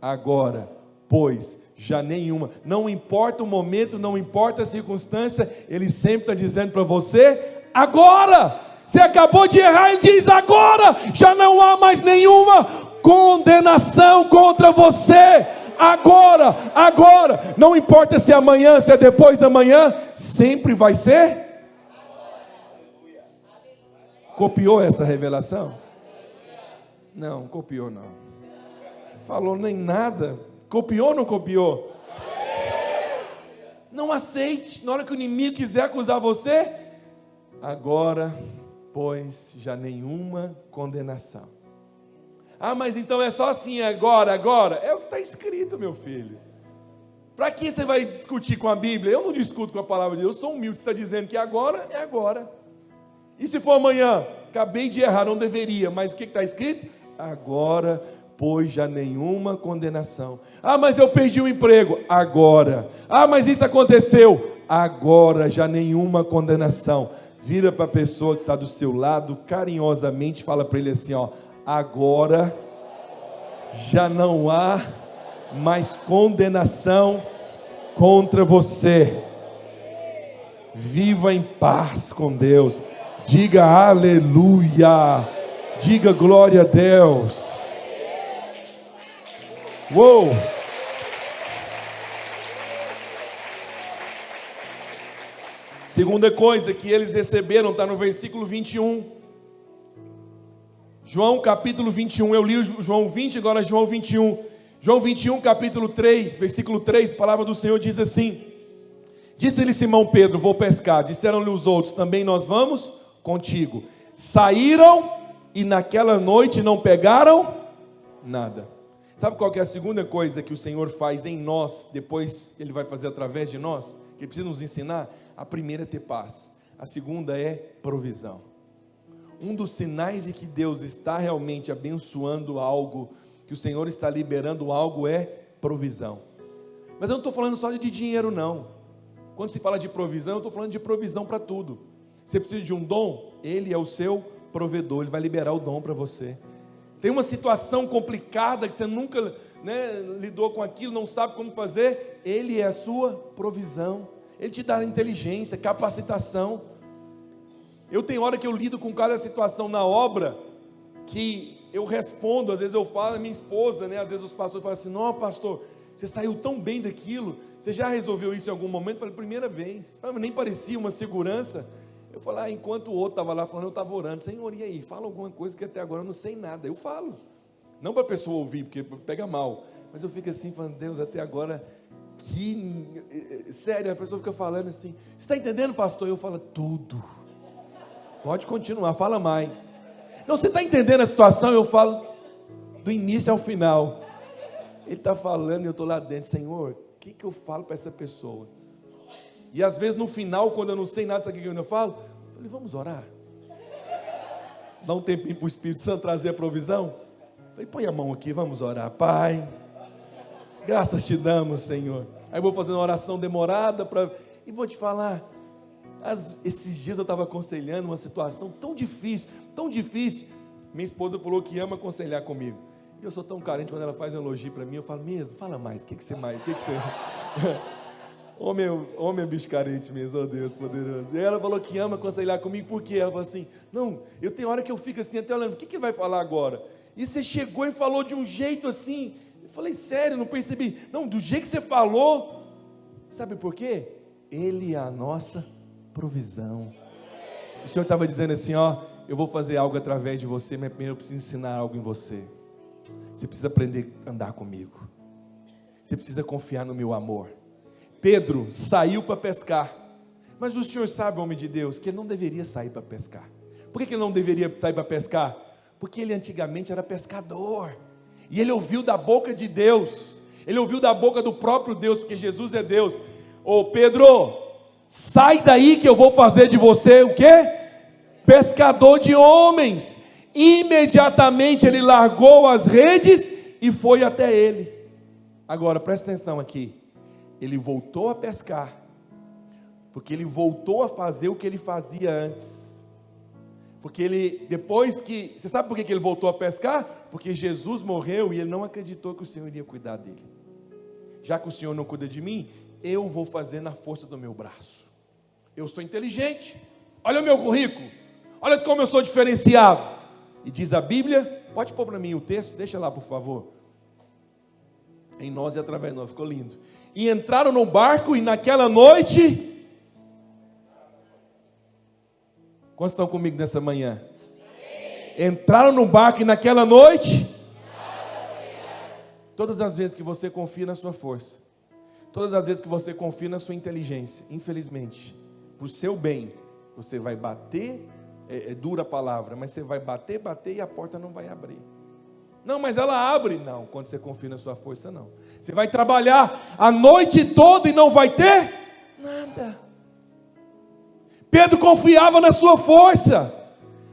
Agora, pois já nenhuma. Não importa o momento, não importa a circunstância, Ele sempre está dizendo para você, agora. Você acabou de errar, Ele diz agora, já não há mais nenhuma condenação contra você. Agora, não importa se é amanhã, se é depois da manhã, sempre vai ser. Copiou essa revelação? Não, copiou não. Falou nem nada. Copiou ou não copiou? Não aceite. Na hora que o inimigo quiser acusar você, agora, pois já nenhuma condenação. Ah, mas então é só assim, agora. É o que está escrito, meu filho. Para que você vai discutir com a Bíblia? Eu não discuto com a palavra de Deus, eu sou humilde. Você está dizendo que agora é agora. E se for amanhã? Acabei de errar, não deveria, mas o que está escrito? Agora, pois já nenhuma condenação. Ah, mas eu perdi o emprego. Agora. Ah, mas isso aconteceu. Agora, já nenhuma condenação. Vira para a pessoa que está do seu lado, carinhosamente, fala para ele assim, agora já não há mais condenação contra você. Viva em paz com Deus. Diga aleluia. Diga glória a Deus. Uou! Segunda coisa que eles receberam, está no versículo 21. João capítulo 21, eu li João 20, agora João 21. João 21, capítulo 3, versículo 3, a palavra do Senhor diz assim: disse-lhe Simão Pedro, vou pescar. Disseram-lhe os outros, também nós vamos contigo. Saíram e naquela noite não pegaram nada. Sabe qual que é a segunda coisa que o Senhor faz em nós, depois Ele vai fazer através de nós, que Ele precisa nos ensinar? A primeira é ter paz, a segunda é provisão. Um dos sinais de que Deus está realmente abençoando algo, que o Senhor está liberando algo, é provisão. Mas eu não estou falando só de dinheiro não. Quando se fala de provisão, eu estou falando de provisão para tudo. Você precisa de um dom? Ele é o seu provedor, Ele vai liberar o dom para você. Tem uma situação complicada que você nunca lidou com aquilo, não sabe como fazer, Ele é a sua provisão. Ele te dá inteligência, capacitação. Eu tenho hora que eu lido com cada situação na obra, que eu respondo, às vezes eu falo, a minha esposa, às vezes os pastores falam assim, não pastor, você saiu tão bem daquilo, você já resolveu isso em algum momento? Eu falei, primeira vez, nem parecia uma segurança. Eu falei, enquanto o outro estava lá falando, eu estava orando, Senhor, e aí, fala alguma coisa que até agora eu não sei nada. Eu falo, Não para a pessoa ouvir, porque pega mal. Mas eu fico assim, falando, Deus, até agora, sério, a pessoa fica falando assim, você está entendendo, pastor? Eu falo, tudo. Pode continuar, fala mais. Não, você está entendendo a situação? Eu falo, do início ao final. Ele está falando e eu estou lá dentro, Senhor, o que eu falo para essa pessoa? E às vezes no final, quando eu não sei nada, sabe o que eu falo? Eu falei, vamos orar? Dá um tempinho para o Espírito Santo trazer a provisão? Eu falei, põe a mão aqui, vamos orar. Pai, graças te damos, Senhor. Aí eu vou fazendo uma oração demorada, e vou te falar, esses dias eu estava aconselhando uma situação tão difícil, minha esposa falou que ama aconselhar comigo, e eu sou tão carente, quando ela faz um elogio para mim, eu falo, mesmo, fala mais, o que você mais, homem é bicho carente mesmo, oh Deus poderoso. E ela falou que ama aconselhar comigo, por quê? Ela falou assim, não, eu tenho hora que eu fico assim, até olhando, o que ele vai falar agora? E você chegou e falou de um jeito assim, eu falei, sério, não percebi, não, do jeito que você falou, sabe por quê? Ele é a nossa provisão. O Senhor estava dizendo assim, ó, eu vou fazer algo através de você, mas primeiro eu preciso ensinar algo em você. Você precisa aprender a andar comigo. Você precisa confiar no meu amor. Pedro saiu para pescar, mas o Senhor sabe, homem de Deus, que ele não deveria sair para pescar. Por que ele não deveria sair para pescar? Porque ele antigamente era pescador, e ele ouviu da boca de Deus, ele ouviu da boca do próprio Deus, porque Jesus é Deus. Ô Pedro, sai daí que eu vou fazer de você o quê? Pescador de homens. Imediatamente ele largou as redes e foi até ele. Agora presta atenção aqui, ele voltou a pescar, porque ele voltou a fazer o que ele fazia antes. Porque ele, você sabe por que ele voltou a pescar? Porque Jesus morreu e ele não acreditou que o Senhor iria cuidar dele. Já que o Senhor não cuida de mim, eu vou fazer na força do meu braço. Eu sou inteligente, olha o meu currículo, olha como eu sou diferenciado. E diz a Bíblia, pode pôr para mim o texto, deixa lá por favor. Em nós e através de nós, ficou lindo. E entraram no barco e naquela noite... Quantos estão comigo nessa manhã? Entraram no barco e naquela noite... Todas as vezes que você confia na sua força, todas as vezes que você confia na sua inteligência, infelizmente, para o seu bem, você vai bater, é dura a palavra, mas você vai bater e a porta não vai abrir. Não, mas ela abre. Não, quando você confia na sua força, não. Você vai trabalhar a noite toda e não vai ter nada. Pedro confiava na sua força,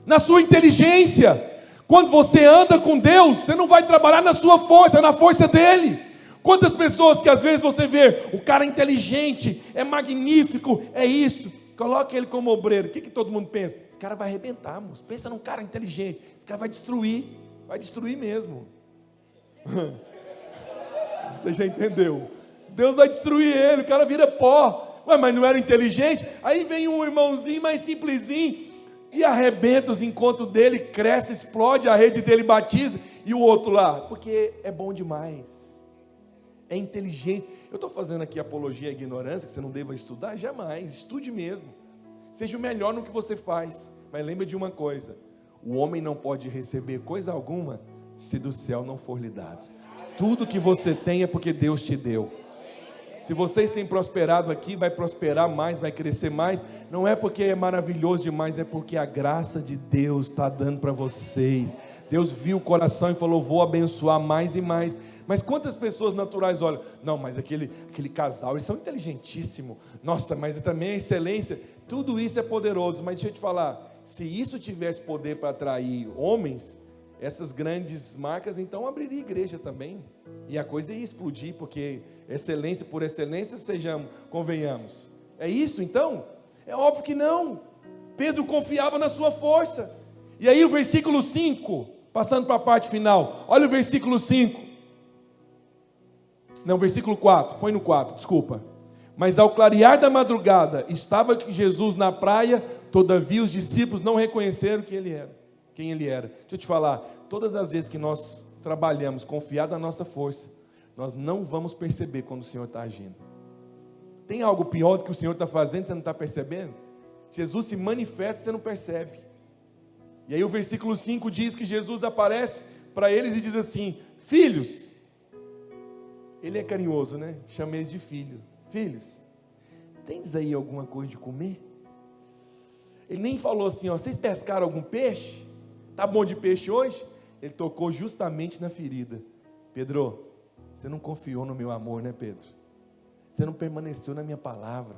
na sua inteligência. Quando você anda com Deus, você não vai trabalhar na sua força, na força dele. Quantas pessoas que às vezes você vê, o cara é inteligente, é magnífico, é isso, coloca ele como obreiro, o que todo mundo pensa? Esse cara vai arrebentar, moço. Pensa num cara inteligente, esse cara vai destruir mesmo. Você já entendeu? Deus vai destruir ele, o cara vira pó. Ué, mas não era inteligente? Aí vem um irmãozinho mais simplesinho e arrebenta os encontros dele, cresce, explode, a rede dele batiza, e o outro lá, porque é bom demais, é inteligente. Eu estou fazendo aqui apologia à ignorância, que você não deva estudar, jamais, estude mesmo, seja o melhor no que você faz, mas lembre de uma coisa, o homem não pode receber coisa alguma, se do céu não for lhe dado. Tudo que você tem é porque Deus te deu. Se vocês têm prosperado aqui, vai prosperar mais, vai crescer mais, não é porque é maravilhoso demais, é porque a graça de Deus está dando para vocês. Deus viu o coração e falou, vou abençoar mais e mais. Mas quantas pessoas naturais olham, não, mas aquele casal, eles são inteligentíssimos, nossa, mas também a excelência, tudo isso é poderoso, mas deixa eu te falar, se isso tivesse poder para atrair homens, essas grandes marcas, então abriria igreja também, e a coisa ia explodir, porque excelência por excelência, convenhamos, é isso então? É óbvio que não. Pedro confiava na sua força. E aí o versículo 5, passando para a parte final, olha o versículo 5, não, versículo 4, põe no 4, desculpa. Mas ao clarear da madrugada, estava Jesus na praia, todavia os discípulos não reconheceram quem ele era. Deixa eu te falar, todas as vezes que nós trabalhamos confiado na nossa força, nós não vamos perceber quando o Senhor está agindo. Tem algo pior do que o Senhor está fazendo, você não está percebendo? Jesus se manifesta e você não percebe. E aí o versículo 5 diz que Jesus aparece para eles e diz assim: filhos. Ele é carinhoso, né? Chama eles de filho. Filhos, tens aí alguma coisa de comer? Ele nem falou assim, ó, vocês pescaram algum peixe? Tá bom de peixe hoje? Ele tocou justamente na ferida. Pedro, você não confiou no meu amor, né, Pedro? Você não permaneceu na minha palavra.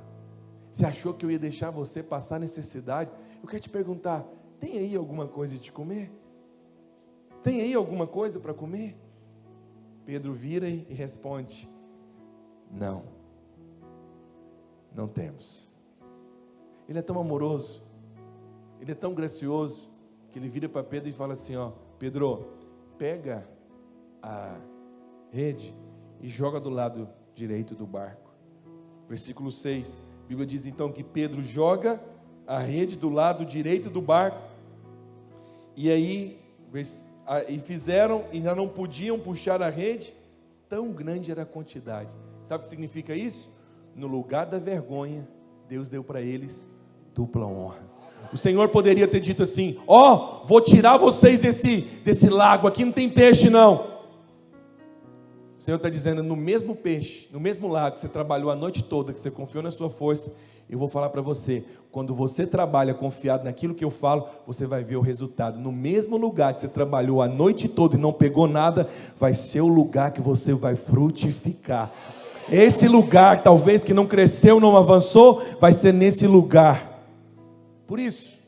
Você achou que eu ia deixar você passar necessidade? Eu quero te perguntar, tem aí alguma coisa de comer? Tem aí alguma coisa para comer? Pedro vira e responde: não, não temos. Ele é tão amoroso, ele é tão gracioso, que ele vira para Pedro e fala assim, ó: Pedro, pega a rede e joga do lado direito do barco. Versículo 6, a Bíblia diz então que Pedro joga a rede do lado direito do barco, e aí, e fizeram, e ainda não podiam puxar a rede, tão grande era a quantidade. Sabe o que significa isso? No lugar da vergonha, Deus deu para eles dupla honra. O Senhor poderia ter dito assim: ó, vou tirar vocês desse lago, aqui não tem peixe não. O Senhor está dizendo: no mesmo peixe, no mesmo lago que você trabalhou a noite toda, que você confiou na sua força, eu vou falar para você, quando você trabalha confiado naquilo que eu falo, você vai ver o resultado. No mesmo lugar que você trabalhou a noite toda e não pegou nada, vai ser o lugar que você vai frutificar. Esse lugar, talvez que não cresceu, não avançou, vai ser nesse lugar. Por isso,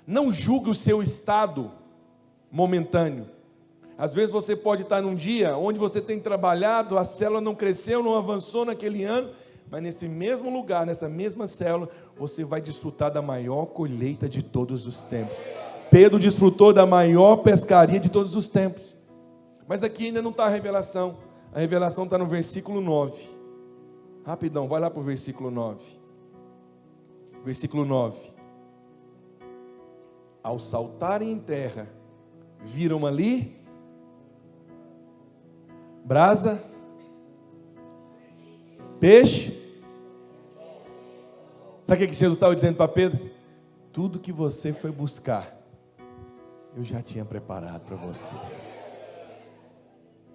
não julgue o seu estado momentâneo. Às vezes você pode estar num dia onde você tem trabalhado, a célula não cresceu, não avançou naquele ano, mas nesse mesmo lugar, nessa mesma célula, você vai desfrutar da maior colheita de todos os tempos. Pedro desfrutou da maior pescaria de todos os tempos. Mas aqui ainda não está a revelação está no versículo 9. Rapidão, vai lá para o versículo 9. Versículo 9. Ao saltarem em terra, viram ali brasa, peixe. Sabe o que Jesus estava dizendo para Pedro? Tudo que você foi buscar, eu já tinha preparado para você.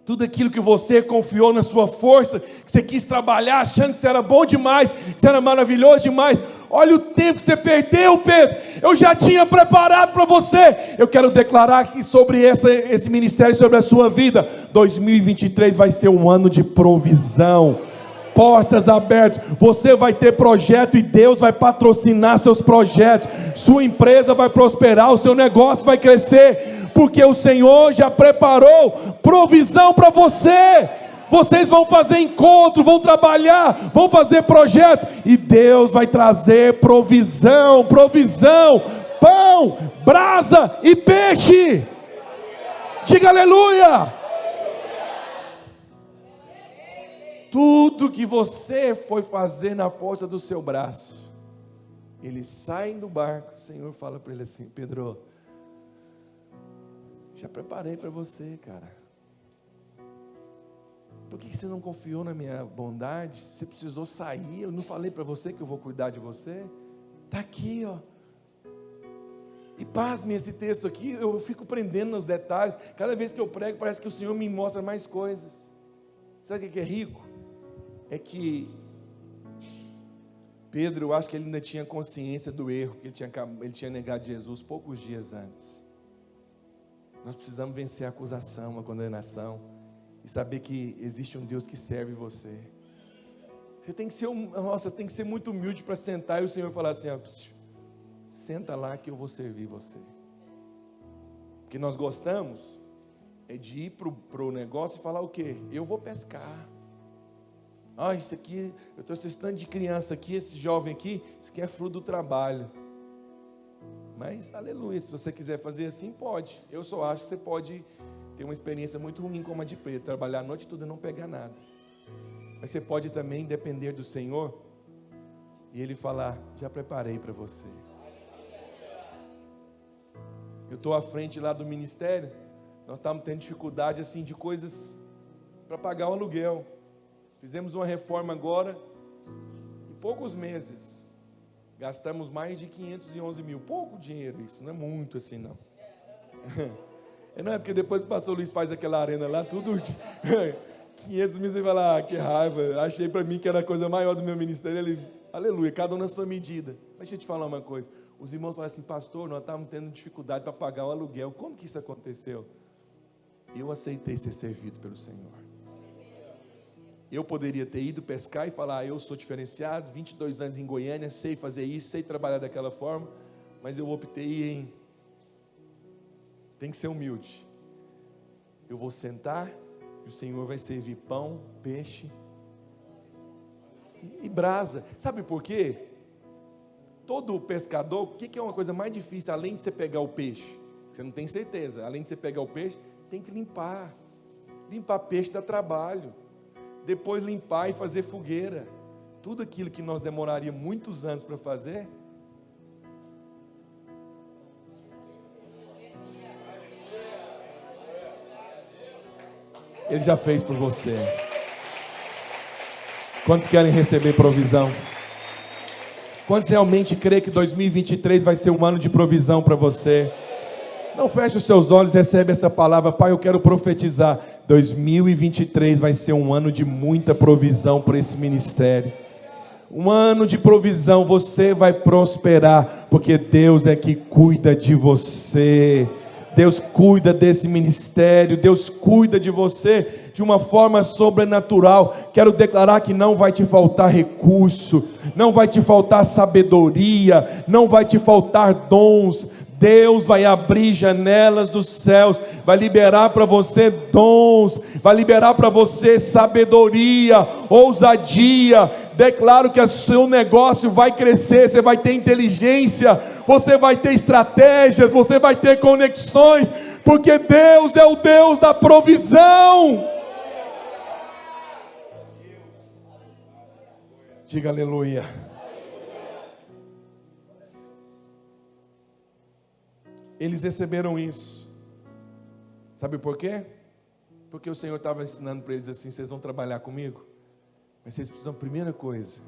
Tudo aquilo que você confiou na sua força, que você quis trabalhar achando que você era bom demais, que você era maravilhoso demais, olha o tempo que você perdeu, Pedro, eu já tinha preparado para você. Eu quero declarar aqui sobre esse ministério, sobre a sua vida, 2023 vai ser um ano de provisão, portas abertas, você vai ter projeto e Deus vai patrocinar seus projetos, sua empresa vai prosperar, o seu negócio vai crescer, porque o Senhor já preparou provisão para você. Vocês vão fazer encontro, vão trabalhar, vão fazer projeto, e Deus vai trazer provisão, pão, brasa e peixe. Diga aleluia. Tudo que você foi fazer na força do seu braço, eles saem do barco, o Senhor fala para ele assim: Pedro, já preparei para você, cara. Por que você não confiou na minha bondade? Você precisou sair, eu não falei para você que eu vou cuidar de você? Está aqui, ó. E pasme esse texto aqui, eu fico prendendo nos detalhes. Cada vez que eu prego, parece que o Senhor me mostra mais coisas. Sabe o que é rico? É que Pedro, eu acho que ele ainda tinha consciência do erro, que ele tinha negado Jesus poucos dias antes. Nós precisamos vencer a acusação, a condenação, e saber que existe um Deus que serve você. Você tem que ser muito humilde para sentar e o Senhor falar assim: ó, senta lá que eu vou servir você. Porque nós gostamos é de ir para o negócio e falar o quê? Eu vou pescar. Ah, isso aqui, eu estou assistindo de criança aqui, esse jovem aqui, isso aqui é fruto do trabalho. Mas, aleluia, se você quiser fazer assim, pode. Eu só acho que você pode ter uma experiência muito ruim como a de Pedro, trabalhar a noite toda e não pegar nada. Mas você pode também depender do Senhor e Ele falar: já preparei para você. Eu estou à frente lá do ministério, nós estávamos tendo dificuldade assim de coisas para pagar o aluguel. Fizemos uma reforma agora, em poucos meses, gastamos mais de 511 mil, pouco dinheiro isso, não é muito assim não. Não é porque depois o pastor Luiz faz aquela arena lá, tudo 500 mil, você vai lá, que raiva, achei para mim que era a coisa maior do meu ministério. Ele, aleluia, cada um na sua medida. Mas deixa eu te falar uma coisa, os irmãos falam assim, pastor, nós estávamos tendo dificuldade para pagar o aluguel, como que isso aconteceu? Eu aceitei ser servido pelo Senhor. Eu poderia ter ido pescar e falar, eu sou diferenciado, 22 anos em Goiânia, sei fazer isso, sei trabalhar daquela forma, mas eu optei em, tem que ser humilde. Eu vou sentar e o Senhor vai servir pão, peixe e brasa. Sabe por quê? Todo pescador, o que é uma coisa mais difícil, além de você pegar o peixe? Você não tem certeza, além de você pegar o peixe, tem que limpar. Limpar peixe dá trabalho. Depois limpar e fazer fogueira. Tudo aquilo que nós demoraria muitos anos para fazer. Ele já fez por você. Quantos querem receber provisão? Quantos realmente crê que 2023 vai ser um ano de provisão para você? Não feche os seus olhos, recebe essa palavra. Pai, eu quero profetizar, 2023 vai ser um ano de muita provisão para esse ministério. Um ano de provisão, você vai prosperar, porque Deus é que cuida de você. Deus cuida desse ministério, Deus cuida de você de uma forma sobrenatural. Quero declarar que não vai te faltar recurso, não vai te faltar sabedoria, não vai te faltar dons. Deus vai abrir janelas dos céus, vai liberar para você dons, vai liberar para você sabedoria, ousadia. Declaro que o seu negócio vai crescer, você vai ter inteligência, você vai ter estratégias, você vai ter conexões, porque Deus é o Deus da provisão. Diga aleluia. Eles receberam isso. Sabe por quê? Porque o Senhor estava ensinando para eles assim, vocês vão trabalhar comigo, mas vocês precisam, primeira coisa,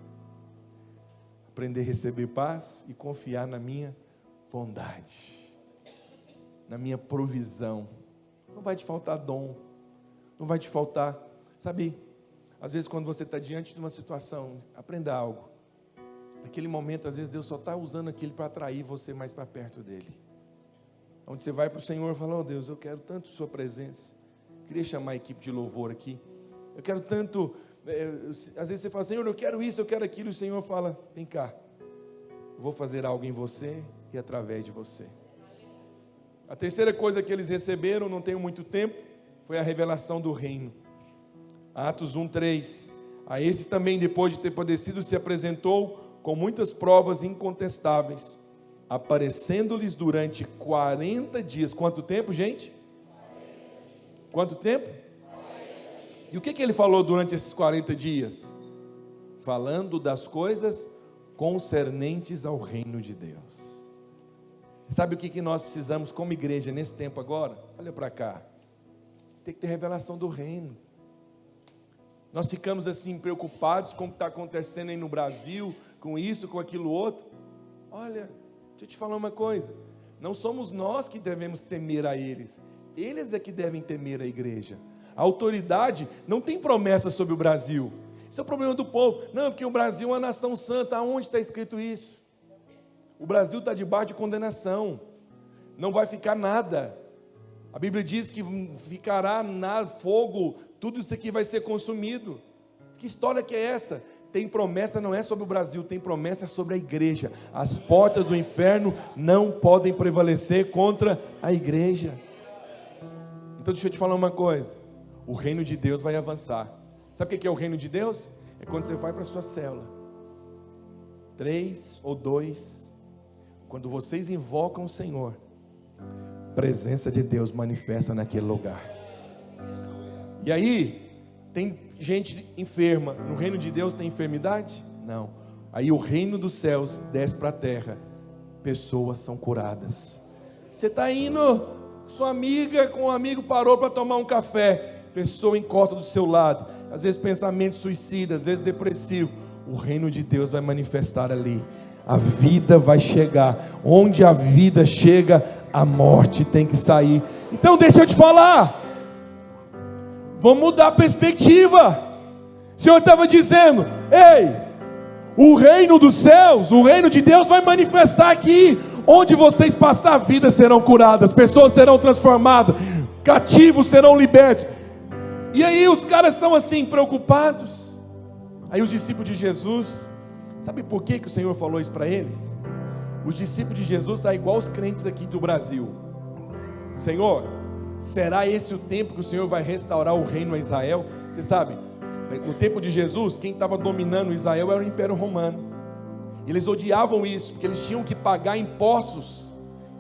aprender a receber paz e confiar na minha bondade, na minha provisão. Não vai te faltar dom, não vai te faltar, sabe, às vezes quando você está diante de uma situação, aprenda algo, naquele momento às vezes Deus só está usando aquilo para atrair você mais para perto dele. Onde você vai para o Senhor e fala, oh Deus, eu quero tanto sua presença. Queria chamar a equipe de louvor aqui. Eu quero tanto, às vezes você fala, Senhor, eu quero isso, eu quero aquilo. E o Senhor fala, vem cá, eu vou fazer algo em você e através de você. A terceira coisa que eles receberam, não tenho muito tempo, foi a revelação do reino. Atos 1:3. A esses também, depois de ter padecido, se apresentou com muitas provas incontestáveis, aparecendo-lhes durante 40 dias. Quanto tempo, gente? Quanto tempo? E o que ele falou durante esses 40 dias? Falando das coisas concernentes ao reino de Deus. Sabe o que nós precisamos como igreja nesse tempo agora? Olha para cá. Tem que ter revelação do reino. Nós ficamos assim preocupados com o que está acontecendo aí no Brasil, com isso, com aquilo outro. Olha, deixa eu te falar uma coisa, não somos nós que devemos temer a eles é que devem temer a igreja. A autoridade não tem promessa sobre o Brasil, isso é o problema do povo. Não, porque o Brasil é uma nação santa. Aonde está escrito isso? O Brasil está debaixo de condenação, não vai ficar nada. A Bíblia diz que ficará nada, fogo, tudo isso aqui vai ser consumido. Que história que é essa? Tem promessa, não é sobre o Brasil, tem promessa sobre a igreja. As portas do inferno não podem prevalecer contra a igreja. Então deixa eu te falar uma coisa, o reino de Deus vai avançar. Sabe o que é o reino de Deus? É quando você vai para a sua célula, 3 ou 2, quando vocês invocam o Senhor, a presença de Deus manifesta naquele lugar. E aí, tem gente enferma, no reino de Deus tem enfermidade? Não. Aí o reino dos céus desce para a terra, pessoas são curadas. Você está indo, sua amiga com um amigo parou para tomar um café, pessoa encosta do seu lado, às vezes pensamento suicida, às vezes depressivo. O reino de Deus vai manifestar ali. a vida vai chegar. Onde a vida chega, a morte tem que sair. Então deixa eu te falar, vamos mudar a perspectiva. O Senhor estava dizendo: ei, o reino dos céus, o reino de Deus vai manifestar aqui. Onde vocês passar, vidas serão curadas, pessoas serão transformadas, cativos serão libertos. E aí os caras estão assim, preocupados. Aí os discípulos de Jesus, sabe por que o Senhor falou isso para eles? Os discípulos de Jesus estão igual os crentes aqui do Brasil. Senhor, será esse o tempo que o Senhor vai restaurar o reino a Israel? Você sabe, no tempo de Jesus, quem estava dominando Israel era o Império Romano. Eles odiavam isso, porque eles tinham que pagar impostos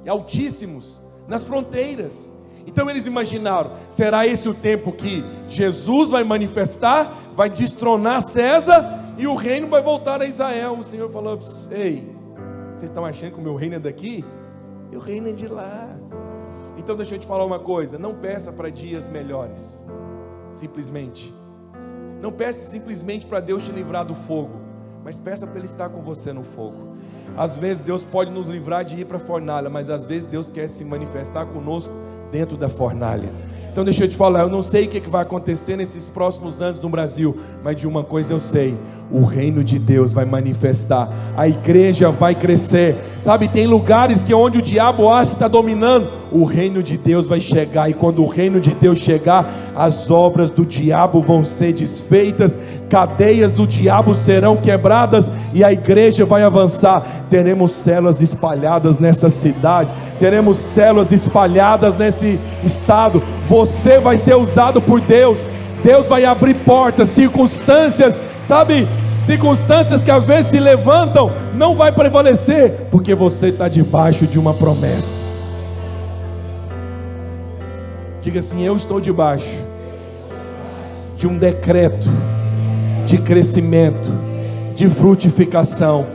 altíssimos nas fronteiras. Então eles imaginaram: será esse o tempo que Jesus vai manifestar, vai destronar César e o reino vai voltar a Israel? O Senhor falou: ei, vocês estão achando que o meu reino é daqui? E o reino é de lá. Então deixa eu te falar uma coisa: não peça para dias melhores, simplesmente. Não peça simplesmente para Deus te livrar do fogo, mas peça para Ele estar com você no fogo. Às vezes Deus pode nos livrar de ir para a fornalha, mas às vezes Deus quer se manifestar conosco dentro da fornalha. Então deixa eu te falar, eu não sei o que vai acontecer nesses próximos anos no Brasil, mas de uma coisa eu sei: o reino de Deus vai manifestar, a igreja vai crescer. Sabe, tem lugares que onde o diabo acha que está dominando, o reino de Deus vai chegar. E quando o reino de Deus chegar, as obras do diabo vão ser desfeitas, cadeias do diabo serão quebradas e a igreja vai avançar. Teremos células espalhadas nessa cidade, teremos células espalhadas nesse estado. Você vai ser usado por Deus. Deus vai abrir portas, circunstâncias, sabe, circunstâncias que às vezes se levantam, não vai prevalecer, porque você está debaixo de uma promessa. Diga assim: eu estou debaixo de um decreto de crescimento, de frutificação.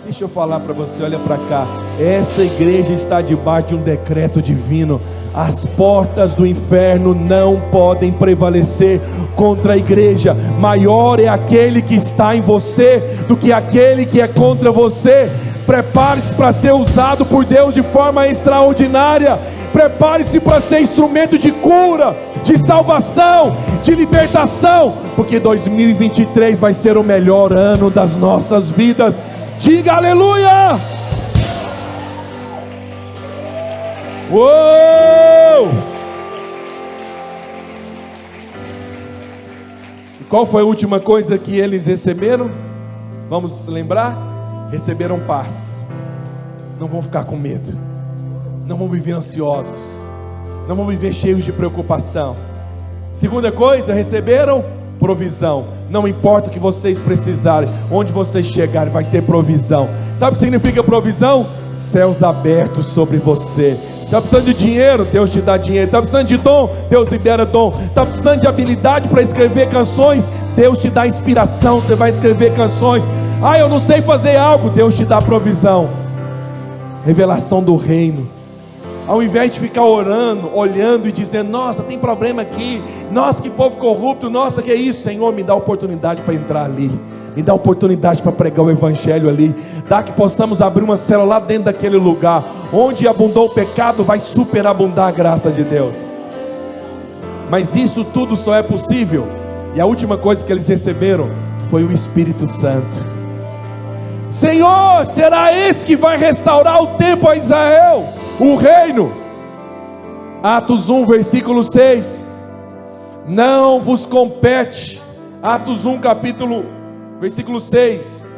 Deixa eu falar para você, olha para cá. Essa igreja está debaixo de um decreto divino. As portas do inferno não podem prevalecer contra a igreja. Maior é aquele que está em você do que aquele que é contra você. Prepare-se para ser usado por Deus de forma extraordinária. Prepare-se para ser instrumento de cura, de salvação, de libertação, porque 2023 vai ser o melhor ano das nossas vidas. Diga aleluia! Uou! E qual foi a última coisa que eles receberam? Vamos lembrar? Receberam paz. Não vão ficar com medo, não vão viver ansiosos, não vão viver cheios de preocupação. Segunda coisa, receberam provisão. Não importa o que vocês precisarem, onde vocês chegarem vai ter provisão. Sabe o que significa provisão? Céus abertos sobre você. Está precisando de dinheiro? Deus te dá dinheiro. Está precisando de dom? Deus libera dom. Está precisando de habilidade para escrever canções? Deus te dá inspiração, você vai escrever canções. Ah, eu não sei fazer algo, Deus te dá provisão. Revelação do reino. Ao invés de ficar orando, olhando e dizendo: nossa, tem problema aqui, nossa, que povo corrupto, nossa, que é isso? Senhor, me dá oportunidade para entrar ali, me dá oportunidade para pregar o evangelho ali, dá que possamos abrir uma célula lá dentro daquele lugar. Onde abundou o pecado, vai superabundar a graça de Deus. Mas isso tudo só é possível, e a última coisa que eles receberam foi o Espírito Santo. Senhor, será esse que vai restaurar o tempo a Israel, o reino? Atos 1 versículo 6. Não vos compete. Atos 1 capítulo versículo 6.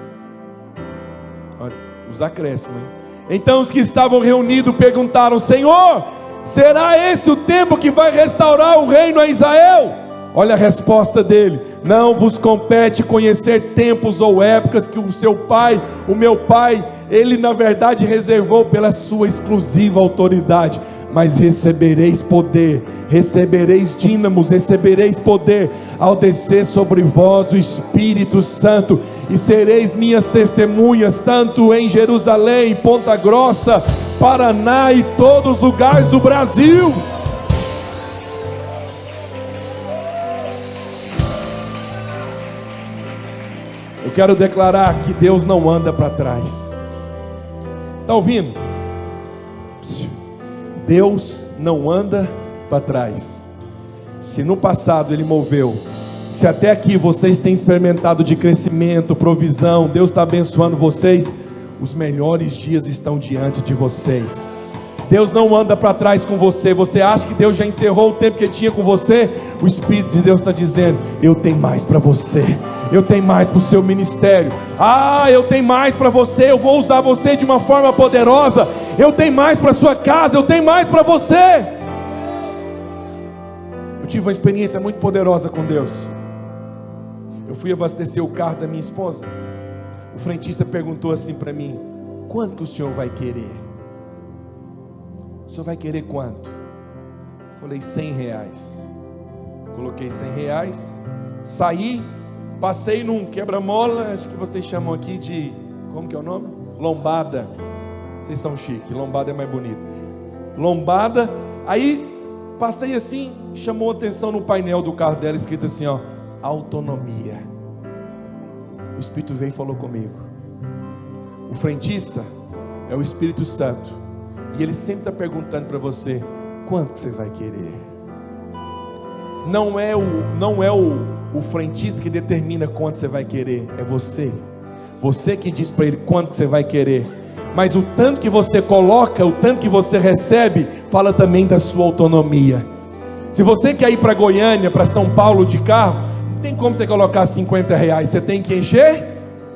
Olha, os acréscimos, hein? Então os que estavam reunidos perguntaram: Senhor, será esse o tempo que vai restaurar o reino a Israel? Olha a resposta dele: não vos compete conhecer tempos ou épocas que o seu pai, o meu pai, ele na verdade reservou pela sua exclusiva autoridade. Mas recebereis poder, recebereis dínamos, recebereis poder ao descer sobre vós o Espírito Santo, e sereis minhas testemunhas, tanto em Jerusalém, Ponta Grossa, Paraná e todos os lugares do Brasil. Eu quero declarar que Deus não anda para trás. Está ouvindo? Deus não anda para trás. Se no passado Ele moveu, se até aqui vocês têm experimentado de crescimento, provisão, Deus está abençoando vocês, os melhores dias estão diante de vocês. Deus não anda para trás com você. Você acha que Deus já encerrou o tempo que Ele tinha com você? O Espírito de Deus está dizendo: eu tenho mais para você, eu tenho mais para o seu ministério. Eu tenho mais para você, eu vou usar você de uma forma poderosa. Eu tenho mais para a sua casa, eu tenho mais para você. Eu tive uma experiência muito poderosa com Deus. Eu fui abastecer o carro da minha esposa. O frentista perguntou assim para mim: quanto que o senhor vai querer? O senhor vai querer quanto? Eu falei: R$100. Coloquei R$100, saí, passei num quebra-mola, acho que vocês chamam aqui de, como que é o nome? Lombada. Vocês são chiques, lombada é mais bonito. Lombada, aí passei assim, chamou atenção no painel do carro dela, escrito assim, ó, autonomia. O Espírito veio e falou comigo. O frentista é o Espírito Santo, e ele sempre está perguntando para você: quanto que você vai querer? Não é o frentista que determina quanto você vai querer, é você. Você que diz para ele quanto que você vai querer. Mas o tanto que você coloca, o tanto que você recebe, fala também da sua autonomia. Se você quer ir para Goiânia, para São Paulo de carro, não tem como você colocar R$50, você tem que encher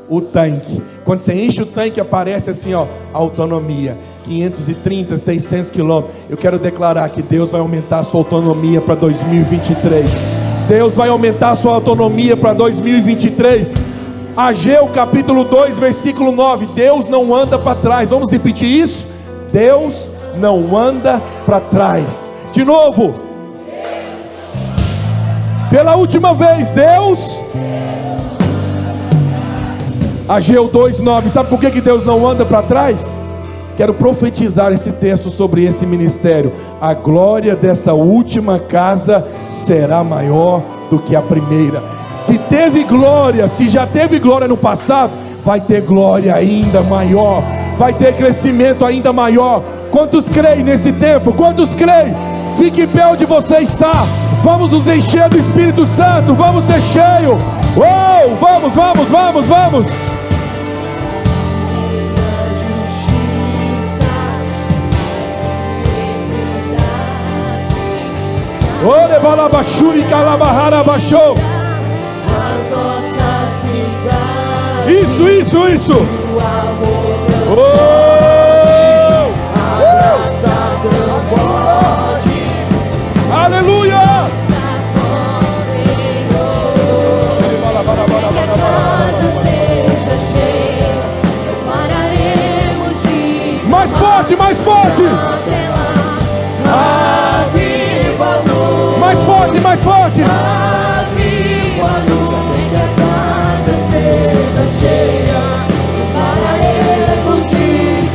o tanque. Quando você enche o tanque, aparece assim, ó, autonomia, 530, 600 quilômetros. Eu quero declarar que Deus vai aumentar a sua autonomia para 2023. Deus vai aumentar a sua autonomia para 2023. Ageu capítulo 2, versículo 9. Deus não anda para trás. Vamos repetir isso? Deus não anda para trás. De novo. Pela última vez, Deus. Ageu 2:9. Sabe por que Deus não anda para trás? Quero profetizar esse texto sobre esse ministério. A glória dessa última casa será maior do que a primeira. Se teve glória, se já teve glória no passado, vai ter glória ainda maior, vai ter crescimento ainda maior. Quantos creem nesse tempo? Quantos creem? Fique em pé onde você está. Vamos nos encher do Espírito Santo. Vamos ser cheio. Vamos, vamos, vamos, vamos. Ore balabachuri calabahara baixou. As nossas cidades. Isso. A graça transborde. Aleluia. Mais forte, mais forte. Aviva-nos. Mais forte, mais forte. Aviva-nos. Que a casa seja cheia. Pararemos de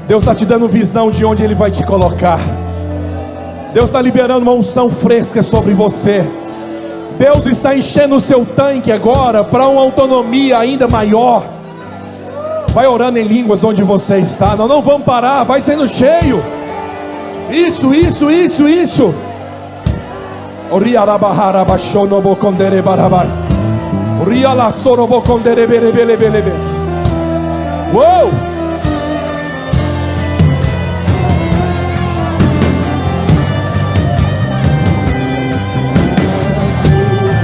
Deus está te dando visão de onde Ele vai te colocar. Deus está liberando uma unção fresca sobre você. Deus está enchendo o seu tanque agora para uma autonomia ainda maior. Vai orando em línguas onde você está. Nós não vamos parar, vai sendo cheio. Isso. Uou!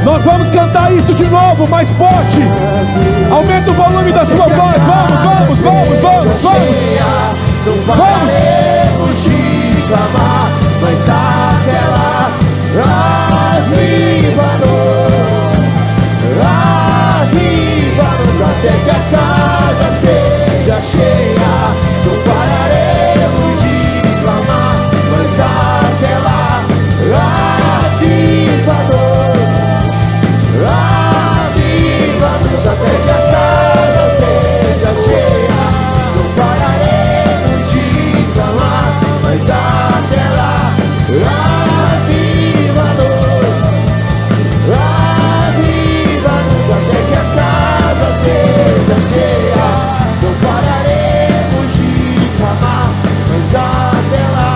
Nós vamos cantar isso de novo, mais forte. Aumenta o volume da sua voz. Vamos. Não pararemos de clamar, mas até lá, aviva-nos até que a casa seja cheia. Não pararemos de clamar, mas até lá, aviva-nos até que a casa seja cheia. Não pararemos de clamar, mas até lá, aviva-nos até que a casa seja cheia. Não pararemos de clamar, mas até lá,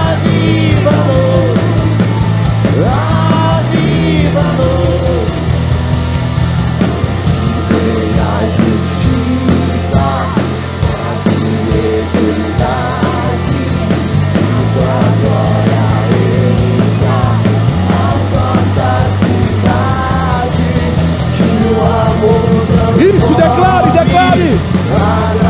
aviva-nos. Venha a justiça, paz e equidade, tua glória encha as nossas cidades, que o amor Isso, declare. a